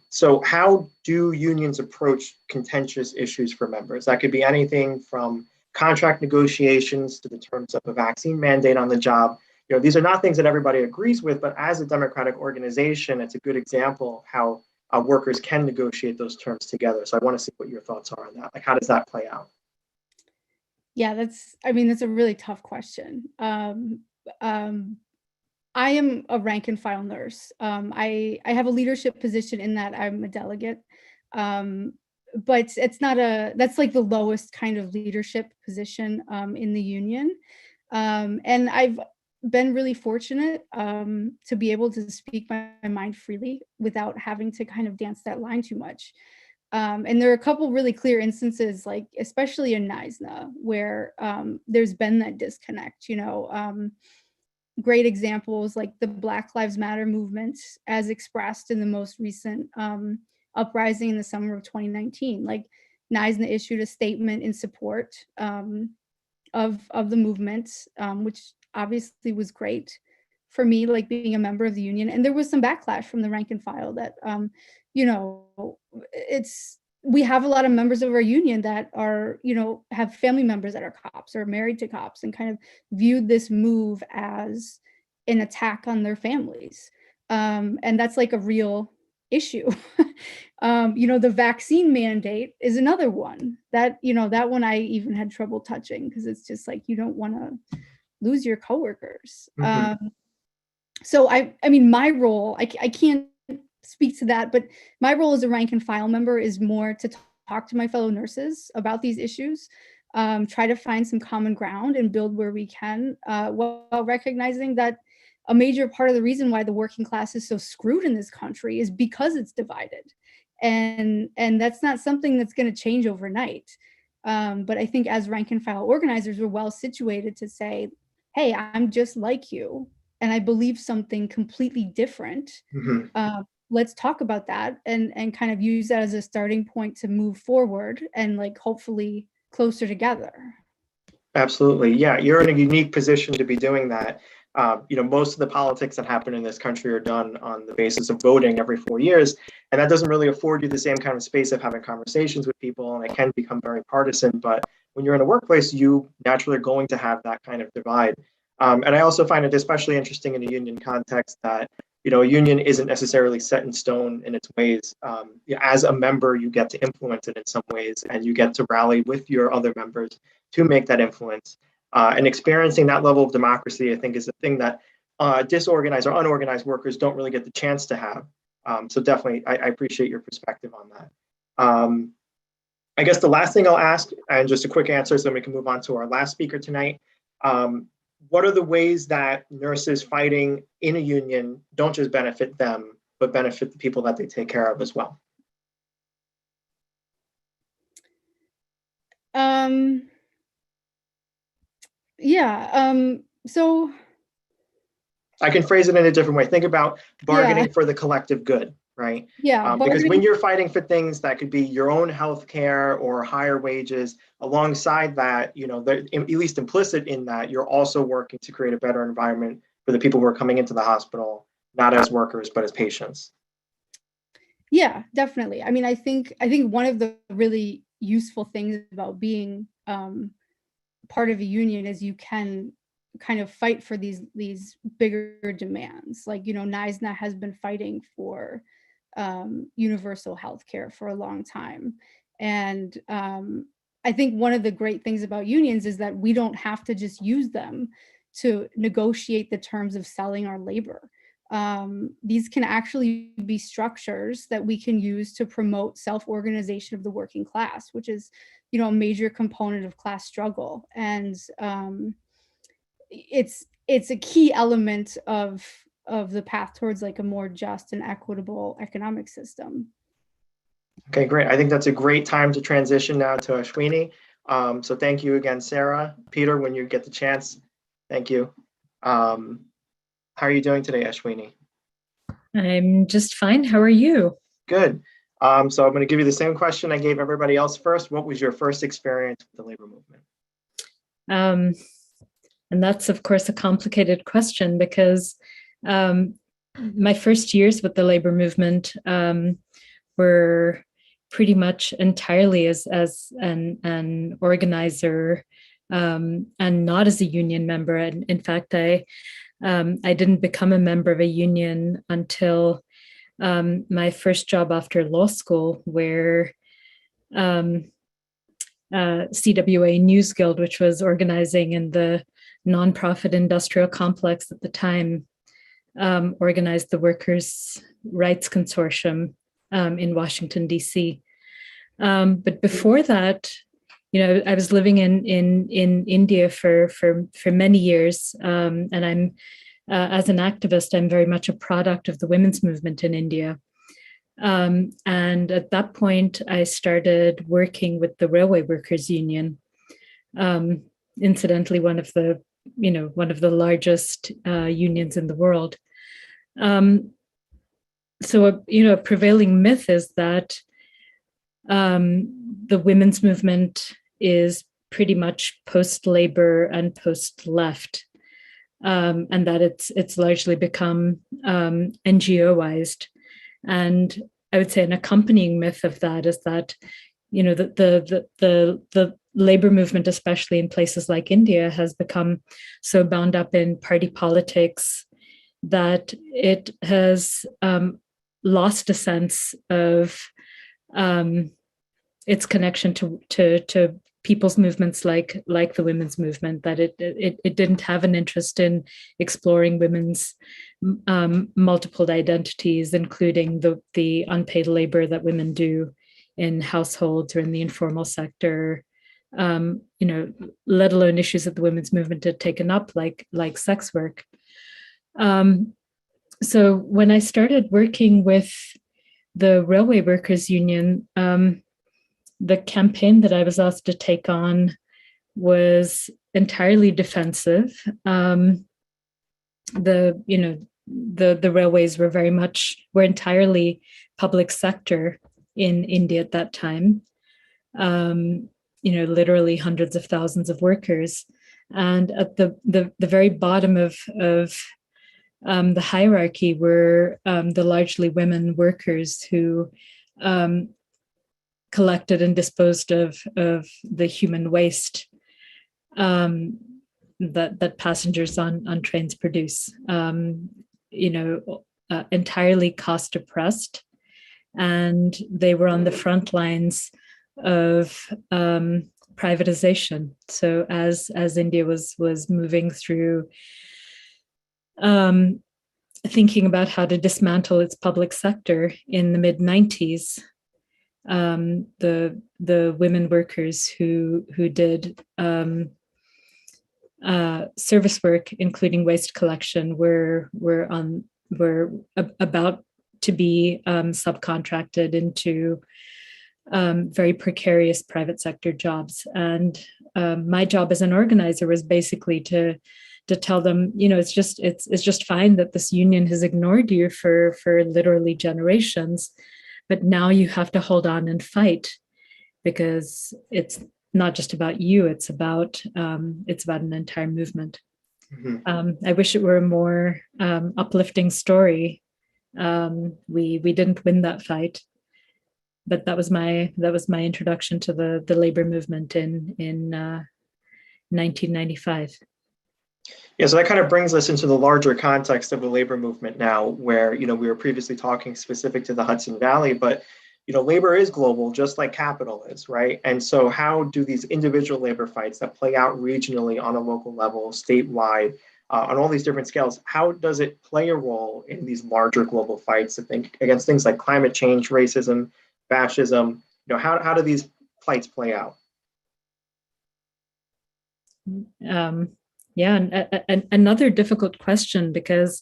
So how do unions approach contentious issues for members? That could be anything from contract negotiations to the terms of a vaccine mandate on the job. These are not things that everybody agrees with, but as a democratic organization, it's a good example of how workers can negotiate those terms together. So I want to see what your thoughts are on that. Like, how does that play out? Yeah, that's a really tough question. I am a rank and file nurse. I have a leadership position in that I'm a delegate, but that's like the lowest kind of leadership position in the union. And I've been really fortunate to be able to speak my mind freely without having to kind of dance that line too much. And there are a couple really clear instances, like especially in NYSNA, where there's been that disconnect, great examples like the Black Lives Matter movement as expressed in the most recent uprising in the summer of 2019. Like, NYSNA issued a statement in support of the movement, which obviously was great for me, like being a member of the union. And there was some backlash from the rank and file that, we have a lot of members of our union that are, have family members that are cops or married to cops, and kind of viewed this move as an attack on their families. And that's like a real issue. The vaccine mandate is another one that, that one I even had trouble touching, because it's just like, you don't want to lose your coworkers. Mm-hmm. So I mean, my role, I can't speak to that, but my role as a rank and file member is more to talk to my fellow nurses about these issues, try to find some common ground and build where we can, while recognizing that a major part of the reason why the working class is so screwed in this country is because it's divided. And that's not something that's going to change overnight. But I think as rank and file organizers, we're well situated to say, hey, I'm just like you, and I believe something completely different. Mm-hmm. Let's talk about that and kind of use that as a starting point to move forward and like hopefully closer together. Absolutely. Yeah, you're in a unique position to be doing that. Most of the politics that happen in this country are done on the basis of voting every 4 years, and that doesn't really afford you the same kind of space of having conversations with people, and it can become very partisan. But when you're in a workplace, you naturally are going to have that kind of divide. And I also find it especially interesting in a union context that a union isn't necessarily set in stone in its ways. As a member, you get to influence it in some ways, and you get to rally with your other members to make that influence. And experiencing that level of democracy, I think, is a thing that disorganized or unorganized workers don't really get the chance to have. So definitely, I appreciate your perspective on that. I guess the last thing I'll ask, and just a quick answer so we can move on to our last speaker tonight. What are the ways that nurses fighting in a union don't just benefit them, but benefit the people that they take care of as well? So I can phrase it in a different way. Think about bargaining for the collective good, right? Because when you're fighting for things that could be your own health care or higher wages, alongside that, at least implicit in that, you're also working to create a better environment for the people who are coming into the hospital, not as workers, but as patients. Yeah, definitely. I mean, I think one of the really useful things about being part of a union is you can kind of fight for these bigger demands. Like, NYSNA has been fighting for universal health care for a long time. And I think one of the great things about unions is that we don't have to just use them to negotiate the terms of selling our labor. These can actually be structures that we can use to promote self-organization of the working class, which is, a major component of class struggle. And it's a key element of the path towards like a more just and equitable economic system. Okay, great. I think that's a great time to transition now to Ashwini. So thank you again, Sarah. Peter, when you get the chance, thank you. How are you doing today, Ashwini? I'm just fine. How are you? Good. So I'm going to give you the same question I gave everybody else first. What was your first experience with the labor movement? And that's, of course, a complicated question because my first years with the labor movement were pretty much entirely as an organizer and not as a union member. And in fact, I didn't become a member of a union until my first job after law school, where CWA News Guild, which was organizing in the nonprofit industrial complex at the time, organized the Workers' Rights Consortium in Washington, D.C. But before that, I was living in India for many years, and I'm as an activist, I'm very much a product of the women's movement in India. And at that point, I started working with the Railway Workers Union. Incidentally, one of the largest unions in the world. So a prevailing myth is that the women's movement is pretty much post-labor and post-left, and that it's largely become NGOized. And I would say an accompanying myth of that is that, the labor movement, especially in places like India, has become so bound up in party politics that it has lost a sense of its connection to people's movements like the women's movement, that it didn't have an interest in exploring women's multiple identities, including the unpaid labor that women do in households or in the informal sector, let alone issues that the women's movement had taken up, like sex work. So when I started working with the Railway Workers Union, the campaign that I was asked to take on was entirely defensive. The railways were entirely public sector in India at that time. Literally hundreds of thousands of workers, and at the very bottom of the hierarchy were the largely women workers who collected and disposed of the human waste that passengers on trains produce. Entirely cost oppressed, and they were on the front lines of privatization. So as India was moving through thinking about how to dismantle its public sector in the mid-90s, the women workers who did service work, including waste collection, were about to be subcontracted into very precarious private sector jobs. And my job as an organizer was basically to tell them, it's just fine that this union has ignored you for literally generations, but now you have to hold on and fight, because it's not just about you, it's about an entire movement. Mm-hmm. I wish it were a more uplifting story. We didn't win that fight, but that was my introduction to the labor movement in 1995. Yeah, so that kind of brings us into the larger context of the labor movement now, where we were previously talking specific to the Hudson Valley, but labor is global, just like capital is, right? And so how do these individual labor fights that play out regionally on a local level, statewide, on all these different scales, how does it play a role in these larger global fights against things like climate change, racism, fascism? How do these fights play out? Another difficult question, because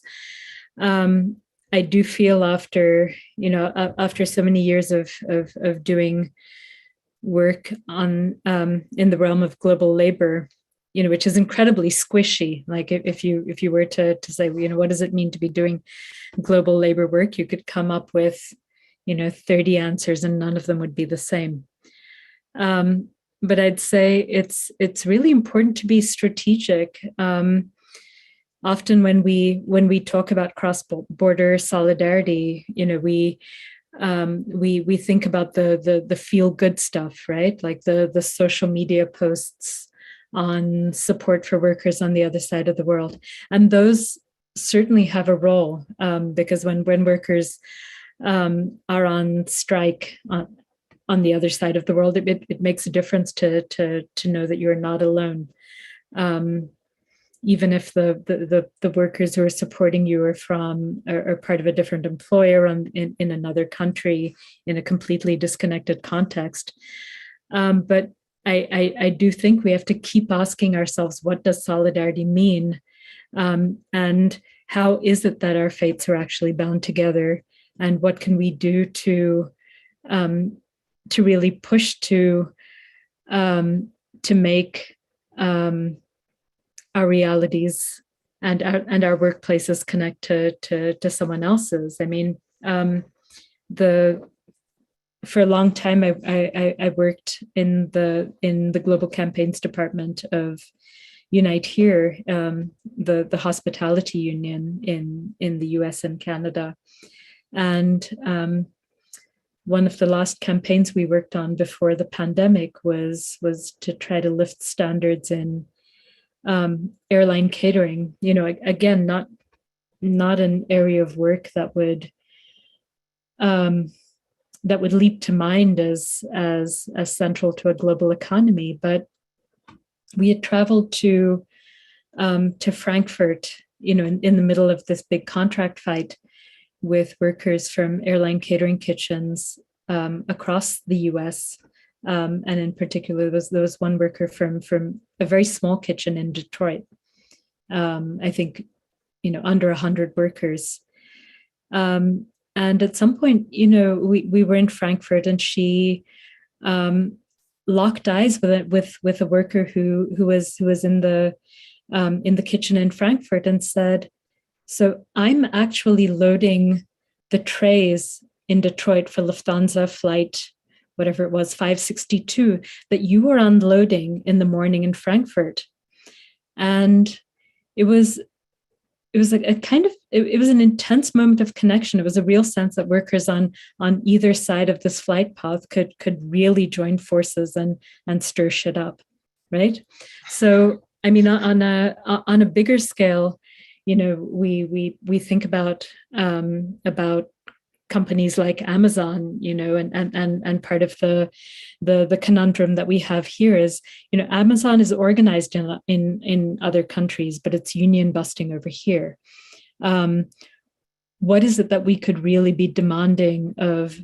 I do feel after so many years of doing work on in the realm of global labor, which is incredibly squishy. Like if you were to say, what does it mean to be doing global labor work, you could come up with 30 answers and none of them would be the same. But I'd say it's really important to be strategic. Often when we talk about cross-border solidarity, we think about the feel-good stuff, right? Like the social media posts on support for workers on the other side of the world, and those certainly have a role, because when workers are on strike on the other side of the world, it makes a difference to know that you're not alone. Even if the workers who are supporting you are part of a different employer in another country in a completely disconnected context. But I do think we have to keep asking ourselves, what does solidarity mean? And how is it that our fates are actually bound together? And what can we do to really push to make our realities and our workplaces connect to someone else's? I mean, for a long time, I worked in the global campaigns department of Unite Here, the hospitality union in the US and Canada. And one of the last campaigns we worked on before the pandemic was to try to lift standards in airline catering. Again, not an area of work that would leap to mind as central to a global economy. But we had traveled to Frankfurt, in the middle of this big contract fight with workers from airline catering kitchens across the US. And in particular, there was one worker from a very small kitchen in Detroit. I think, under 100 workers. And at some point, we were in Frankfurt, and she locked eyes with a worker who was in the kitchen in Frankfurt, and said, "So I'm actually loading the trays in Detroit for Lufthansa flight, whatever it was, 562, that you were unloading in the morning in Frankfurt." And it was like it was an intense moment of connection. It was a real sense that workers on either side of this flight path could really join forces and stir shit up, right? So, I mean, on a bigger scale, we think about companies like Amazon, and part of the conundrum that we have here is, Amazon is organized in other countries, but it's union busting over here. What is it that we could really be demanding of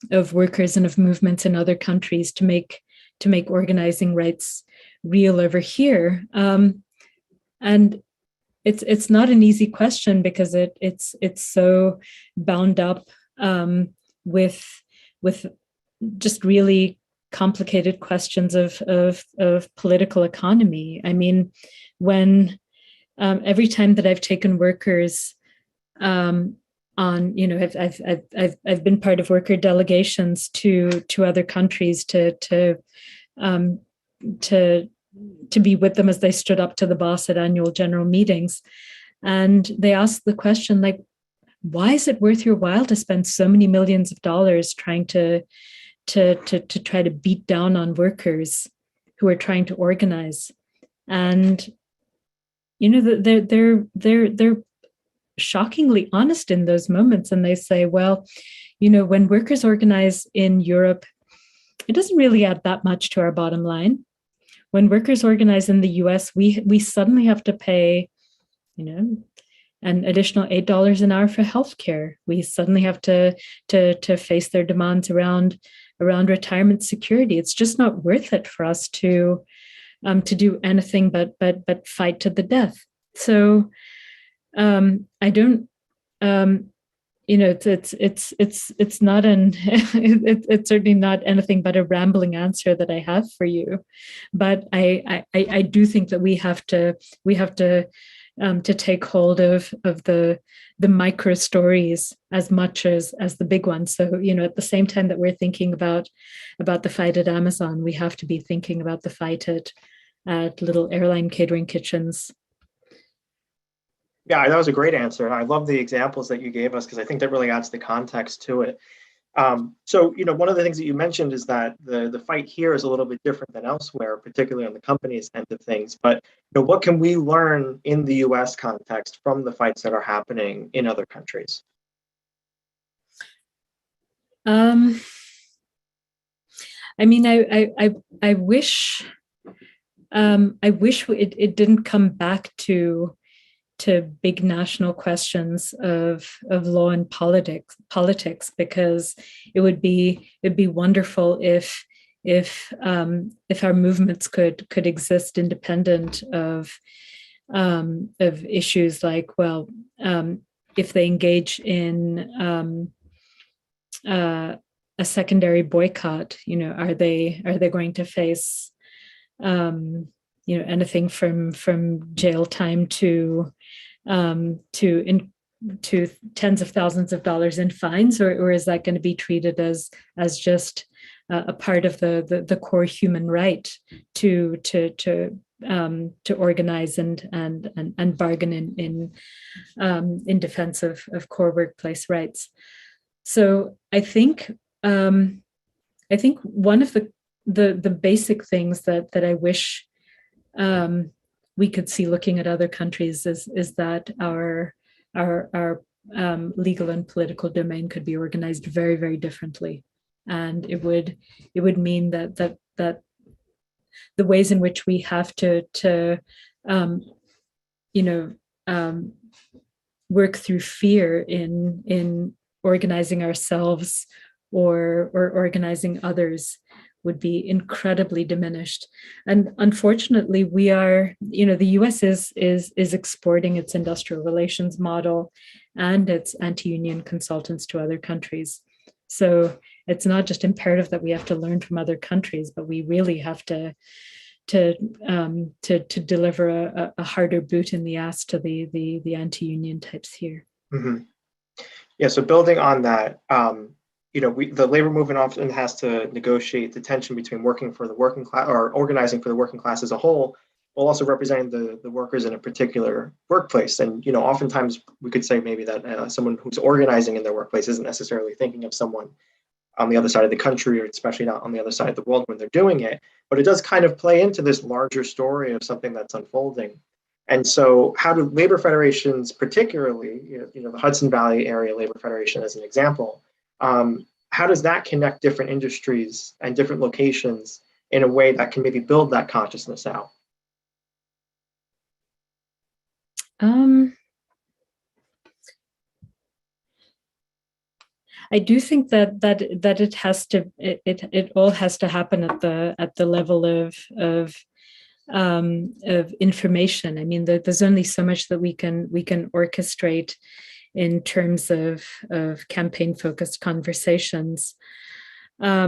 workers and of movements in other countries to make organizing rights real over here? And it's not an easy question because it's so bound up with just really complicated questions of political economy. I mean, when every time that I've taken workers on, I've been part of worker delegations to other countries to be with them as they stood up to the boss at annual general meetings. And they asked the question, like, why is it worth your while to spend so many millions of dollars trying to try to beat down on workers who are trying to organize? And, they're shockingly honest in those moments. And they say, well, when workers organize in Europe, it doesn't really add that much to our bottom line. When workers organize in the US, we suddenly have to pay, an additional $8 an hour for healthcare. We suddenly have to face their demands around retirement security. It's just not worth it for us to do anything but fight to the death. So I don't. It's not it's certainly not anything but a rambling answer that I have for you, but I do think that we have to take hold of the micro stories as much as the big ones. So at the same time that we're thinking about the fight at Amazon, we have to be thinking about the fight at little airline catering kitchens. Yeah, that was a great answer. And I love the examples that you gave us because I think that really adds the context to it. So, one of the things that you mentioned is that the fight here is a little bit different than elsewhere, particularly on the company's end of things. But what can we learn in the US context from the fights that are happening in other countries? I mean, I wish it didn't come back to big national questions of law and politics, because it would be wonderful if our movements could exist independent of issues like, well, if they engage in a secondary boycott, are they going to face anything from jail time to tens of thousands of dollars in fines, or is that going to be treated as just a part of the core human right to organize and bargain in defense of core workplace rights? So I think one of the basic things that I wish we could see looking at other countries is that our legal and political domain could be organized very, very differently, and it would mean that the ways in which we have to work through fear in organizing ourselves or organizing others would be incredibly diminished. And unfortunately, we are, the US is exporting its industrial relations model and its anti-union consultants to other countries. So it's not just imperative that we have to learn from other countries, but we really have to deliver a harder boot in the ass to the anti-union types here. Mm-hmm. Yeah, so building on that, the labor movement often has to negotiate the tension between working for the working class or organizing for the working class as a whole, while also representing the workers in a particular workplace. And, oftentimes we could say maybe that someone who's organizing in their workplace isn't necessarily thinking of someone on the other side of the country, or especially not on the other side of the world when they're doing it. But it does kind of play into this larger story of something that's unfolding. And so how do labor federations, particularly, the Hudson Valley Area Labor Federation as an example, how does that connect different industries and different locations in a way that can maybe build that consciousness out? I do think that it has to it all has to happen at the level of information. I mean, there's only so much that we can orchestrate in terms of campaign focused conversations. I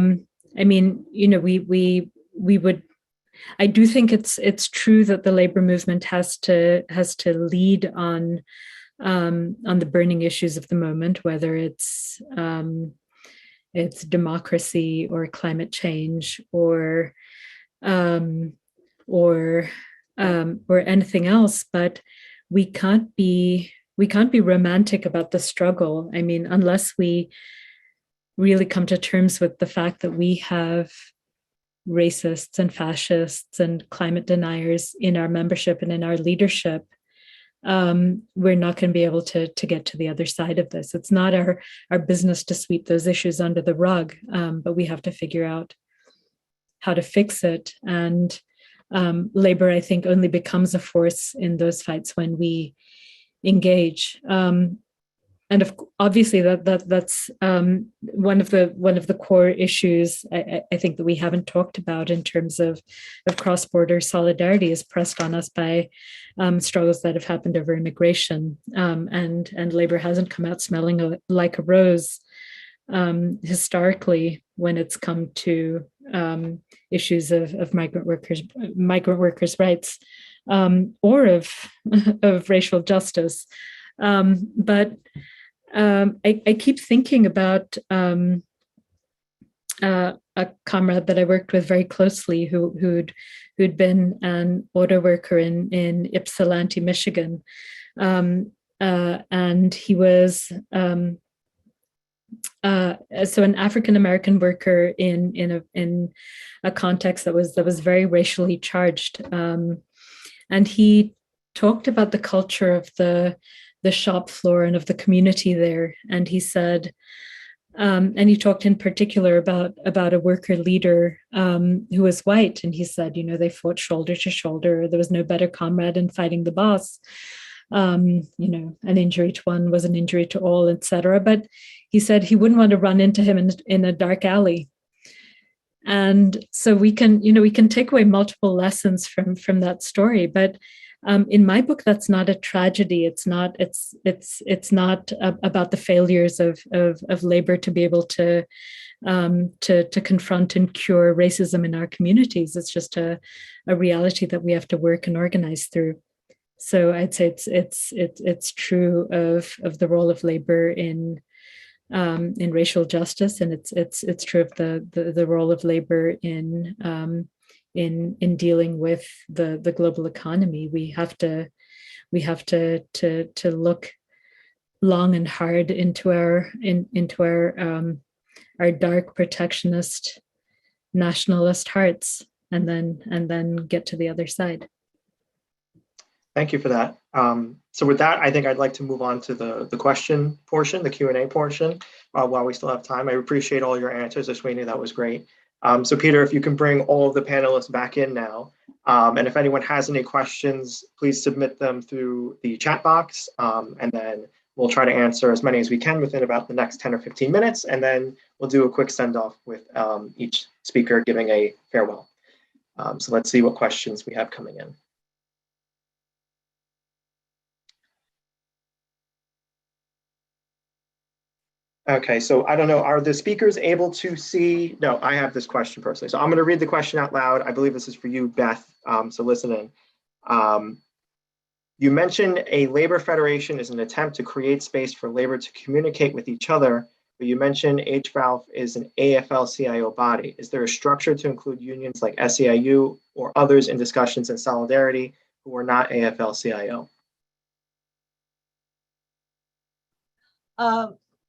mean, we would. I do think it's true that the labor movement has to lead on the burning issues of the moment, whether it's democracy or climate change or anything else. But we can't be romantic about the struggle. I mean, unless we really come to terms with the fact that we have racists and fascists and climate deniers in our membership and in our leadership, we're not going to be able to get to the other side of this. It's not our business to sweep those issues under the rug, but we have to figure out how to fix it. And labor, I think, only becomes a force in those fights when we engage. And obviously that's one of the core issues I think that we haven't talked about in terms of cross-border solidarity is pressed on us by struggles that have happened over immigration, and labor hasn't come out smelling like a rose historically when it's come to issues of migrant workers' rights, or of racial justice. But I keep thinking about a comrade that I worked with very closely who'd been an auto worker in Ypsilanti, Michigan, and he was so an African American worker in a context that was very racially charged, and he talked about the culture of the shop floor and of the community there. And he said, and he talked in particular about a worker leader who was white. And he said, they fought shoulder to shoulder. There was no better comrade in fighting the boss. An injury to one was an injury to all, etc. But he said he wouldn't want to run into him in a dark alley. And so we can take away multiple lessons from that story. But in my book, that's not a tragedy. It's not about the failures of labor to be able to confront and cure racism in our communities. It's just a reality that we have to work and organize through. So I'd say it's true of the role of labor in racial justice, and it's true of the role of labor in dealing with the global economy. We have to look long and hard into our dark protectionist nationalist hearts, and then get to the other side. Thank you for that. So with that, I think I'd like to move on to the question portion, the Q&A portion, while we still have time. I appreciate all your answers, Ashwini. That was great. So Peter, if you can bring all of the panelists back in now, and if anyone has any questions, please submit them through the chat box, and then we'll try to answer as many as we can within about the next 10 or 15 minutes, and then we'll do a quick send-off with each speaker giving a farewell. So let's see what questions we have coming in. Okay, so I don't know, are the speakers able to see? No, I have this question personally. So I'm going to read the question out loud. I believe this is for you, Beth, so listen in. You mentioned a labor federation is an attempt to create space for labor to communicate with each other, but you mentioned HVALF is an AFL-CIO body. Is there a structure to include unions like SEIU or others in discussions and solidarity who are not AFL-CIO?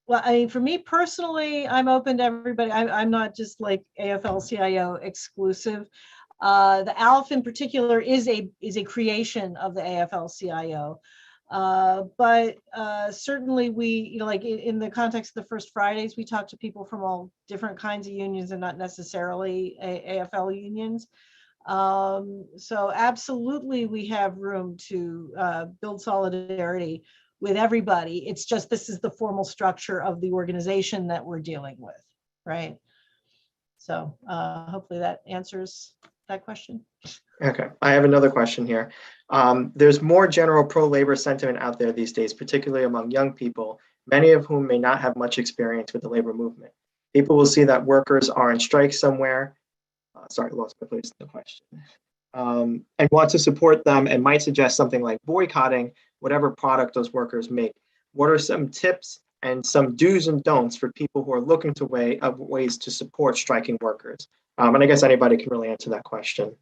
Well, I mean, for me personally, I'm open to everybody. I'm not just like AFL-CIO exclusive. The ALF in particular is a creation of the AFL-CIO. But certainly we, like in the context of the First Fridays, we talk to people from all different kinds of unions and not necessarily AFL unions. So absolutely we have room to build solidarity with everybody. It's just, this is the formal structure of the organization that we're dealing with, right? So hopefully that answers that question. Okay, I have another question here. There's more general pro-labor sentiment out there these days, particularly among young people, many of whom may not have much experience with the labor movement. People will see that workers are on strike somewhere. Sorry, lost my place in the question. And want to support them and might suggest something like boycotting whatever product those workers make. What are some tips and some do's and don'ts for people who are looking to ways to support striking workers? And I guess anybody can really answer that question.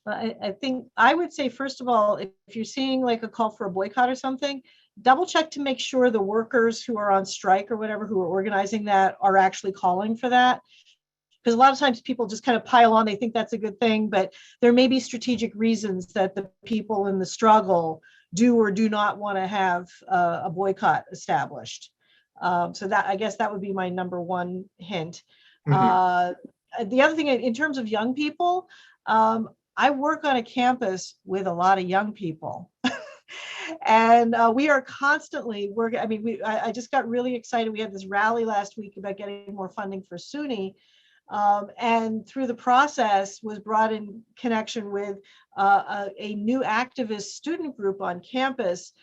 I think I would say, first of all, if you're seeing like a call for a boycott or something, double check to make sure the workers who are on strike or whatever, who are organizing that, are actually calling for that. Because a lot of times people just kind of pile on, they think that's a good thing, but there may be strategic reasons that the people in the struggle do or do not want to have a boycott established. So that, I guess that would be my number one hint. Mm-hmm. The other thing, in terms of young people, I work on a campus with a lot of young people. And we are constantly working. I mean, I just got really excited. We had this rally last week about getting more funding for SUNY. And through the process was brought in connection with a new activist student group on campus.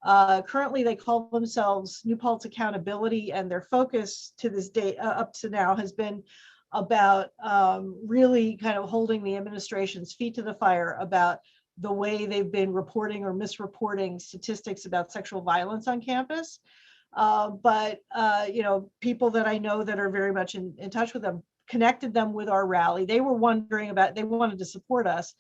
Currently, they call themselves New Paltz Accountability, and their focus to this day, up to now, has been about really kind of holding the administration's feet to the fire about the way they've been reporting or misreporting statistics about sexual violence on campus. But you know, people that I know that are very much in touch with them, connected them with our rally. They were wondering about, they wanted to support us,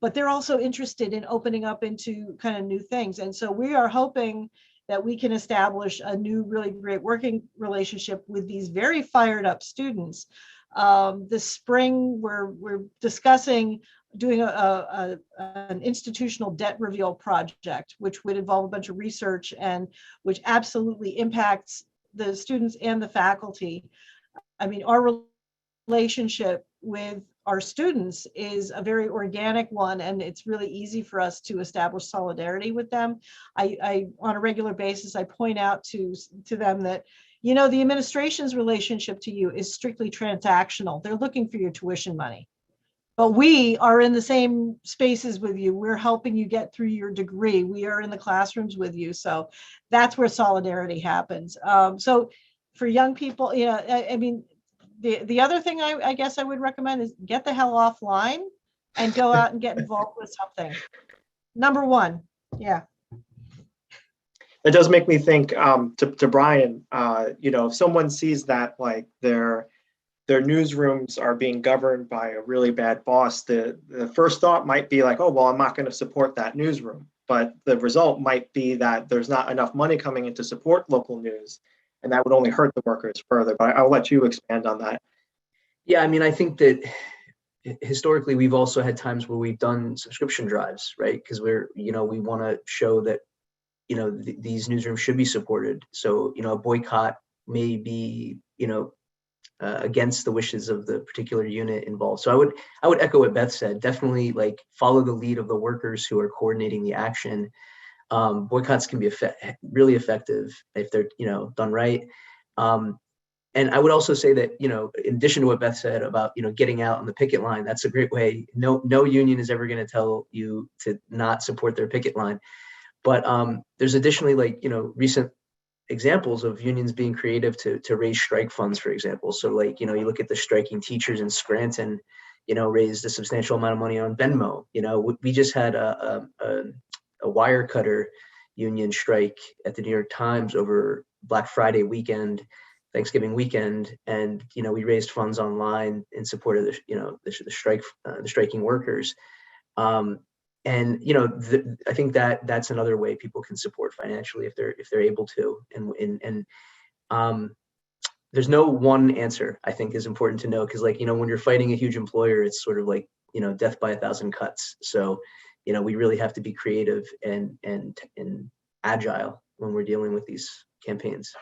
but they're also interested in opening up into kind of new things. And so we are hoping that we can establish a new, really great working relationship with these very fired up students. This spring, we're discussing doing an institutional debt reveal project, which would involve a bunch of research and which absolutely impacts the students and the faculty. I mean, our relationship with our students is a very organic one, and it's really easy for us to establish solidarity with them. I on a regular basis, I point out to them that, you know, the administration's relationship to you is strictly transactional. They're looking for your tuition money. But we are in the same spaces with you. We're helping you get through your degree. We are in the classrooms with you. So that's where solidarity happens. So for young people, you know, I mean, the other thing I guess I would recommend is get the hell offline and go out and get involved with something. Number one, yeah. It does make me think, to Brian, you know, if someone sees that like their newsrooms are being governed by a really bad boss, the first thought might be like, oh, well, I'm not going to support that newsroom. But the result might be that there's not enough money coming in to support local news, and that would only hurt the workers further. But I'll let you expand on that. Yeah, I mean, I think that historically we've also had times where we've done subscription drives, right? Because we're, you know, we want to show that, you know, these newsrooms should be supported. So, you know, a boycott may be, you know, against the wishes of the particular unit involved. So I would echo what Beth said. Definitely, like, follow the lead of the workers who are coordinating the action. Boycotts can be really effective if they're, you know, done right. And I would also say that, you know, in addition to what Beth said about, you know, getting out on the picket line, that's a great way. No union is ever going to tell you to not support their picket line. But there's additionally, like, you know, recent examples of unions being creative to raise strike funds, for example. So, like, you know, you look at the striking teachers in Scranton, you know, raised a substantial amount of money on Venmo. You know, we just had a wire cutter union strike at the New York Times over Black Friday weekend, Thanksgiving weekend, and, you know, we raised funds online in support of the, you know, the striking workers. And, you know, I think that's another way people can support financially if they're able to. And there's no one answer, I think is important to know, because like, when you're fighting a huge employer, it's sort of like, death by 1,000 cuts. So, we really have to be creative and agile when we're dealing with these campaigns.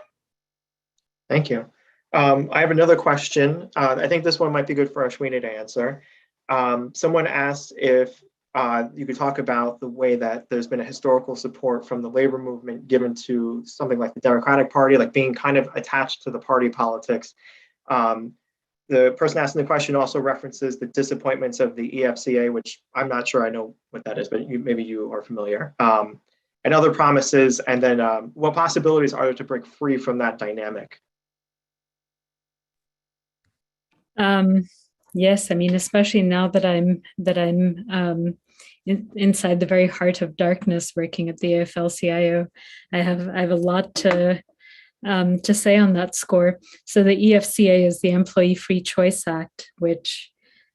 Thank you. I have another question. I think this one might be good for Ashwini to answer. Someone asked if you could talk about the way that there's been a historical support from the labor movement given to something like the Democratic Party, like being kind of attached to the party politics. The person asking the question also references the disappointments of the EFCA, which I'm not sure I know what that is, but maybe you are familiar, and other promises. And then what possibilities are there to break free from that dynamic? Yes, I mean, especially now that I'm inside the very heart of darkness, working at the AFL-CIO, I have a lot to say on that score. So the EFCA is the Employee Free Choice Act, which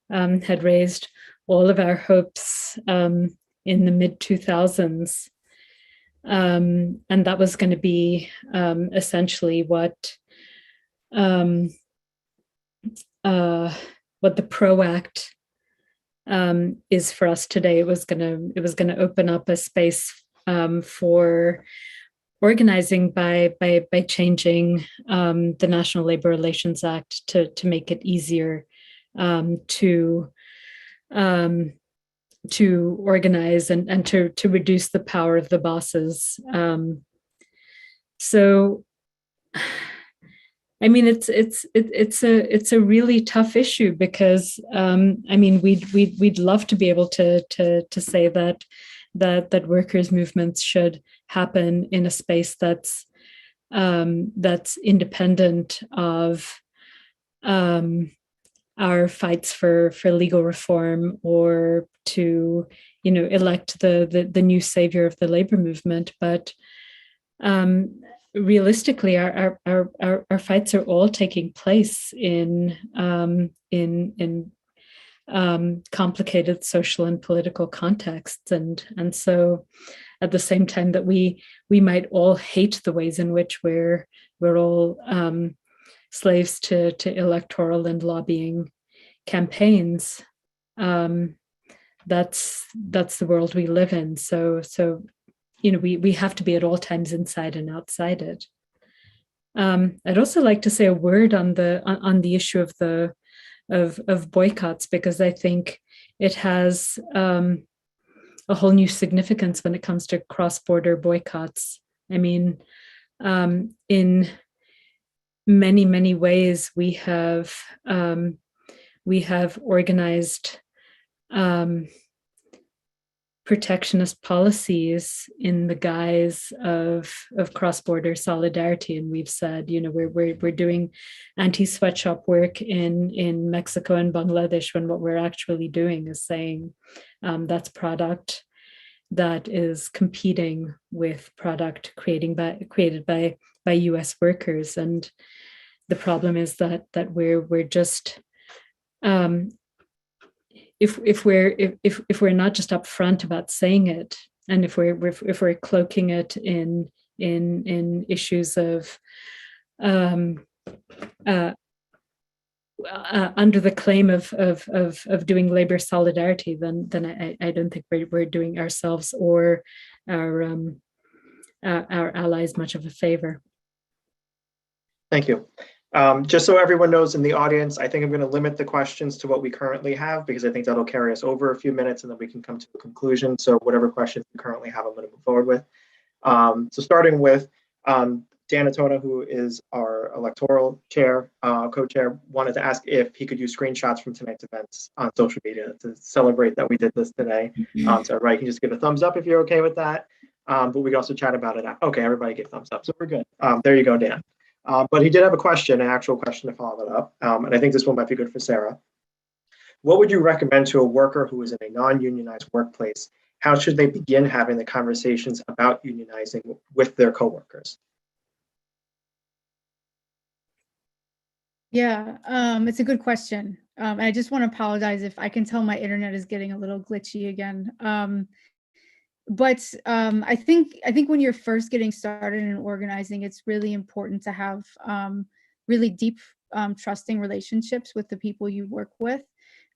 had raised all of our hopes in the mid-2000s, and that was going to be essentially what the PRO Act is for us today. It was going to open up a space for organizing by changing the National Labor Relations Act to make it easier to organize and to reduce the power of the bosses. So, I mean, it's a really tough issue because I mean, we'd love to be able to say that workers' movements should happen in a space that's independent of our fights for legal reform, or to elect the new savior of the labor movement. But realistically, our fights are all taking place in complicated social and political contexts, and so at the same time that we might all hate the ways in which we're all slaves to electoral and lobbying campaigns, that's the world we live in. So we have to be at all times inside and outside it. I'd also like to say a word on the issue of boycotts, because I think it has a whole new significance when it comes to cross-border boycotts. I mean, in many ways, we have organized protectionist policies in the guise of cross-border solidarity, and we've said, we're doing anti-sweatshop work in Mexico and Bangladesh, when what we're actually doing is saying that's product that is competing with product created by U.S. workers, and the problem is that we're just if we're not just upfront about saying it, and if we're cloaking it in issues of under the claim of doing labor solidarity, then I don't think we're doing ourselves or our allies much of a favor. Thank you. Just so everyone knows in the audience, I think I'm going to limit the questions to what we currently have, because I think that'll carry us over a few minutes and then we can come to a conclusion. So whatever questions we currently have, I'm going to move forward with. So starting with Dan Atona, who is our electoral chair, co-chair, wanted to ask if he could use screenshots from tonight's events on social media to celebrate that we did this today. So everybody can just give a thumbs up if you're okay with that. But we can also chat about it. Okay, everybody gave thumbs up, so we're good. There you go, Dan. But he did have a question, an actual question to follow it up. And I think this one might be good for Sarah. What would you recommend to a worker who is in a non-unionized workplace? How should they begin having the conversations about unionizing with their coworkers? Yeah, it's a good question. And I just want to apologize if I can tell my internet is getting a little glitchy again. But I think when you're first getting started in organizing, it's really important to have really deep, trusting relationships with the people you work with,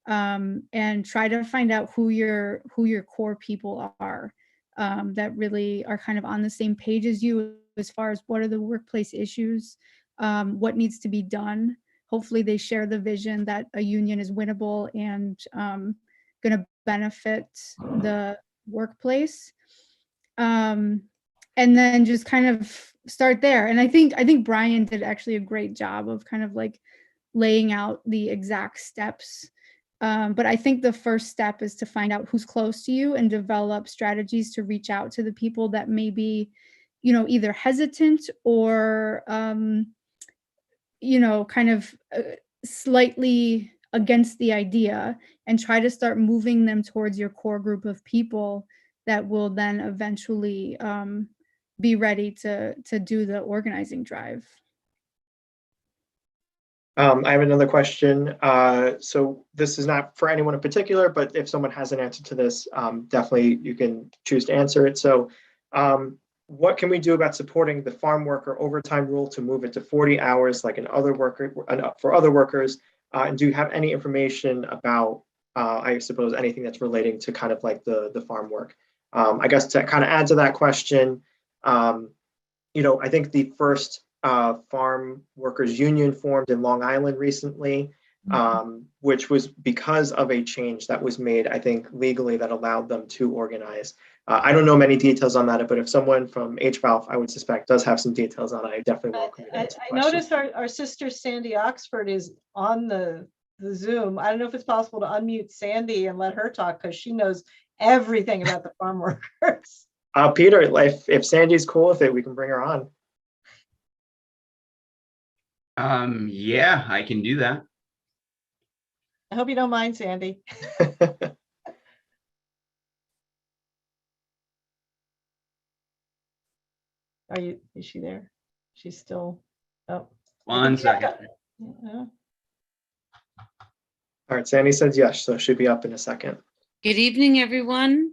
and try to find out who your core people are, that really are kind of on the same page as you as far as what are the workplace issues, what needs to be done. Hopefully they share the vision that a union is winnable and going to benefit the workplace. And then just kind of start there. And I think Bryan did actually a great job of kind of like laying out the exact steps. But I think the first step is to find out who's close to you and develop strategies to reach out to the people that may be, either hesitant or, kind of slightly against the idea, and try to start moving them towards your core group of people that will then eventually be ready to do the organizing drive. I have another question. So this is not for anyone in particular, but if someone has an answer to this, definitely you can choose to answer it. So what can we do about supporting the farm worker overtime rule to move it to 40 hours like for other workers? And do you have any information about, I suppose, anything that's relating to kind of like the farm work? I guess to kind of add to that question, I think the first farm workers union formed in Long Island recently, which was because of a change that was made, I think, legally that allowed them to organize. I don't know many details on that, but if someone from HVALF, I would suspect, does have some details on it, I definitely welcome it. I noticed our sister Sandy Oxford is on the Zoom. I don't know if it's possible to unmute Sandy and let her talk, because she knows everything about the farm workers. Peter, if Sandy's cool with it, we can bring her on. Yeah, I can do that. I hope you don't mind, Sandy. Is she there? She's still, oh. One second. Yeah. All right, Sandy says yes, so she'll be up in a second. Good evening, everyone.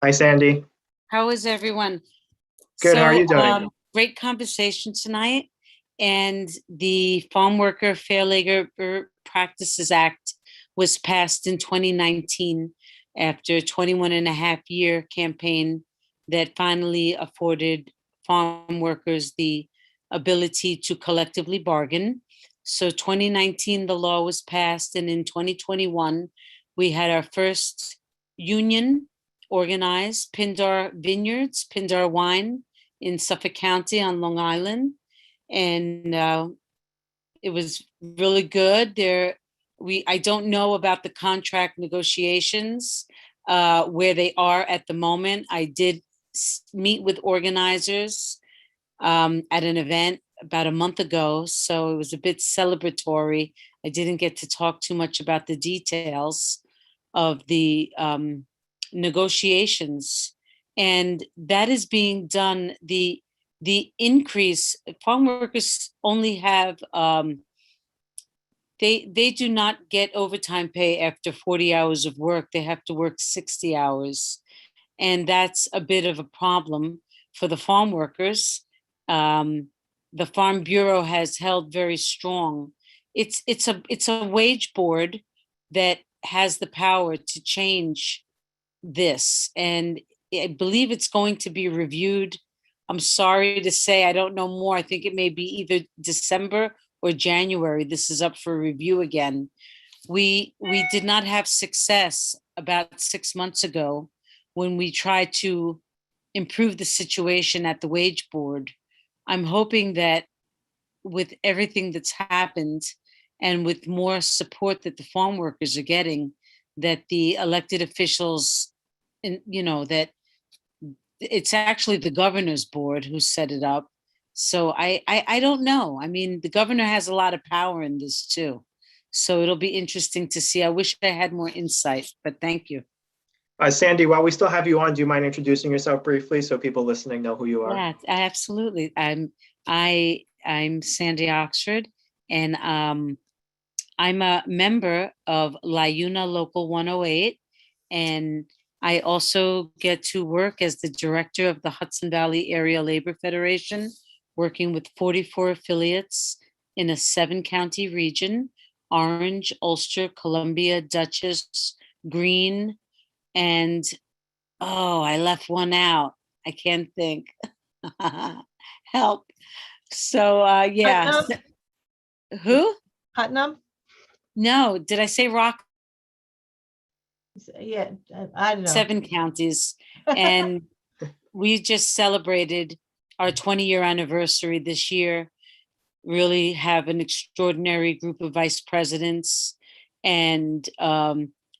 Hi, Sandy. How is everyone? Good, how are you doing? Great conversation tonight. And the Farm Worker Fair Labor Practices Act was passed in 2019 after a 21.5-year campaign that finally afforded farm workers the ability to collectively bargain. So 2019, the law was passed, and in 2021, we had our first union organized, Pindar Vineyards, Pindar Wine in Suffolk County on Long Island. And it was really good. I don't know about the contract negotiations, where they are at the moment. I did meet with organizers at an event about a month ago, so it was a bit celebratory. I didn't get to talk too much about the details of the negotiations, and that is being done. The increase, farm workers only have, they do not get overtime pay after 40 hours of work. They have to work 60 hours. And that's a bit of a problem for the farm workers. The Farm Bureau has held very strong. It's a wage board that has the power to change this. And I believe it's going to be reviewed. I'm sorry to say, I don't know more. I think it may be either December or January. This is up for review again. We did not have success about 6 months ago when we tried to improve the situation at the wage board. I'm hoping that with everything that's happened and with more support that the farm workers are getting, that the elected officials, that it's actually the governor's board who set it up. So I don't know. I mean, the governor has a lot of power in this too. So it'll be interesting to see. I wish I had more insight, but thank you. Sandy, while we still have you on, do you mind introducing yourself briefly so people listening know who you are? Yeah, absolutely. I'm Sandy Oxford, and I'm a member of LIUNA Local 108, and I also get to work as the director of the Hudson Valley Area Labor Federation, working with 44 affiliates in a 7-county region: Orange, Ulster, Columbia, Dutchess, Greene, and oh, I left one out. I can't think. Help. So yeah. Putnam? Who? Putnam? No, did I say Rock? Yeah, I don't know. 7 counties. And we just celebrated our 20-year anniversary this year. Really have an extraordinary group of vice presidents and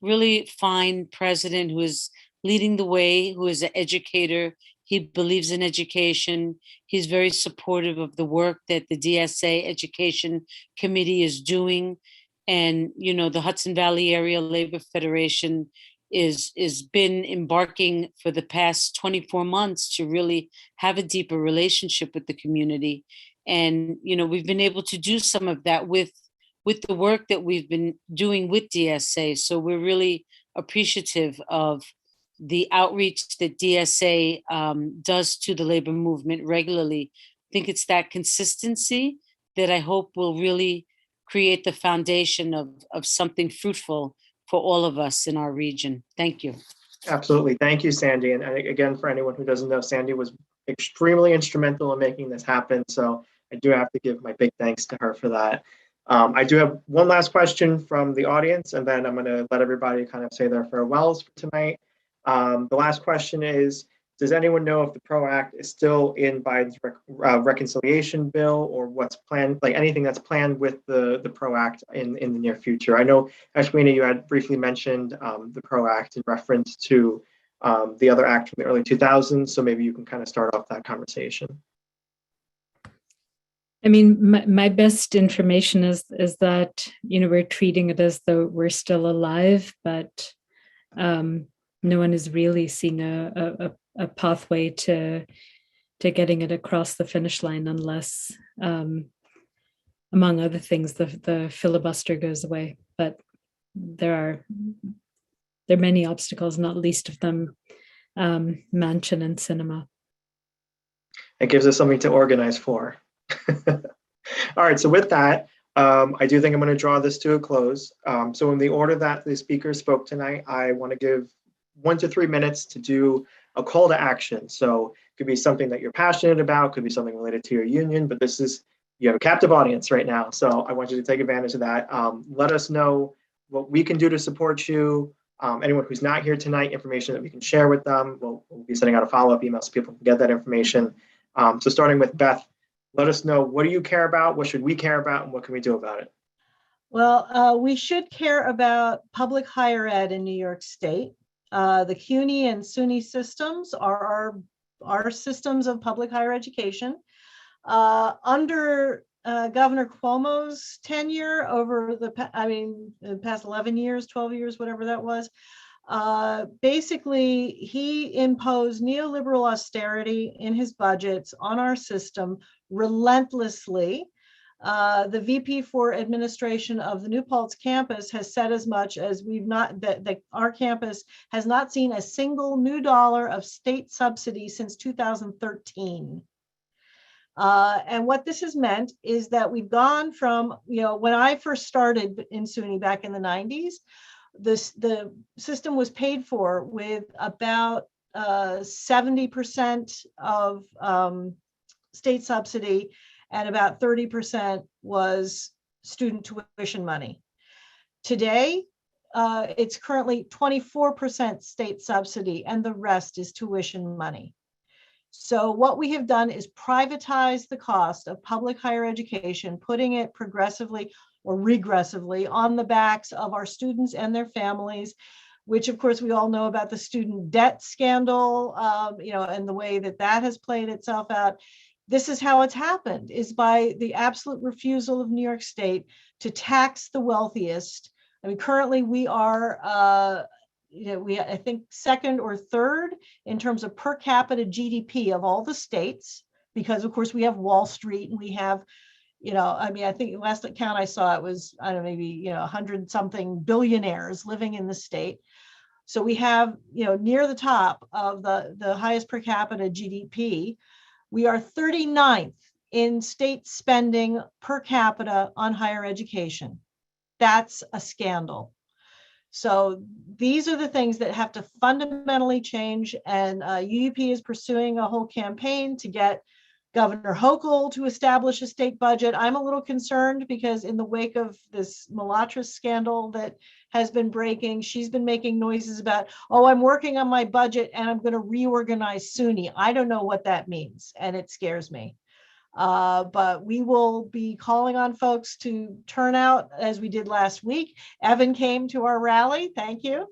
really fine president who is leading the way, who is an educator. He believes in education. He's very supportive of the work that the DSA Education Committee is doing. And, you know, the Hudson Valley Area Labor Federation is been embarking for the past 24 months to really have a deeper relationship with the community. And, you know, we've been able to do some of that with the work that we've been doing with DSA. So we're really appreciative of the outreach that DSA does to the labor movement regularly. I think it's that consistency that I hope will really create the foundation of something fruitful for all of us in our region. Thank you. Absolutely. Thank you, Sandy. And again, for anyone who doesn't know, Sandy was extremely instrumental in making this happen. So I do have to give my big thanks to her for that. I do have one last question from the audience, and then I'm going to let everybody kind of say their farewells for tonight. The last question is, does anyone know if the PRO Act is still in Biden's reconciliation bill, or what's planned, like anything that's planned with the PRO Act in the near future? I know, Ashwina, you had briefly mentioned the PRO Act in reference to the other act from the early 2000s, so maybe you can kind of start off that conversation. I mean, my best information is that, you know, we're treating it as though we're still alive, but no one is really seeing a pathway to getting it across the finish line unless, among other things, the filibuster goes away. But there are many obstacles, not least of them Mansion and cinema. It gives us something to organize for. All right, so with that, I do think I'm going to draw this to a close. So in the order that the speakers spoke tonight, I want to give 1 to 3 minutes to do a call to action. So it could be something that you're passionate about, could be something related to your union, but this is, you have a captive audience right now. So I want you to take advantage of that. Let us know what we can do to support you. Anyone who's not here tonight, information that we can share with them. We'll be sending out a follow-up email so people can get that information. So starting with Beth, let us know, what do you care about? What should we care about? And what can we do about it? Well, we should care about public higher ed in New York State. The CUNY and SUNY systems are our systems of public higher education. Under Governor Cuomo's tenure over the past 11 years, 12 years, whatever that was, basically he imposed neoliberal austerity in his budgets on our system relentlessly. The VP for administration of the New Paltz campus has said as much as our campus has not seen a single new dollar of state subsidy since 2013. And what this has meant is that we've gone from, when I first started in SUNY back in the 90s, the system was paid for with about 70% of state subsidy, and about 30% was student tuition money. Today, it's currently 24% state subsidy, and the rest is tuition money. So what we have done is privatize the cost of public higher education, putting it progressively or regressively on the backs of our students and their families, which of course we all know about the student debt scandal, and the way that has played itself out. This is how it's happened, is by the absolute refusal of New York State to tax the wealthiest. I mean, currently we are, I think second or third in terms of per capita GDP of all the states, because of course we have Wall Street and we have, I think last count I saw, it was, I don't know, maybe, 100 something billionaires living in the state. So we have, near the top of the highest per capita GDP. We are 39th in state spending per capita on higher education. That's a scandal. So these are the things that have to fundamentally change, and UUP is pursuing a whole campaign to get Governor Hochul to establish a state budget. I'm a little concerned because in the wake of this Malatras scandal that has been breaking, she's been making noises about, oh, I'm working on my budget and I'm going to reorganize SUNY. I don't know what that means, and it scares me. But we will be calling on folks to turn out as we did last week. Evan came to our rally. Thank you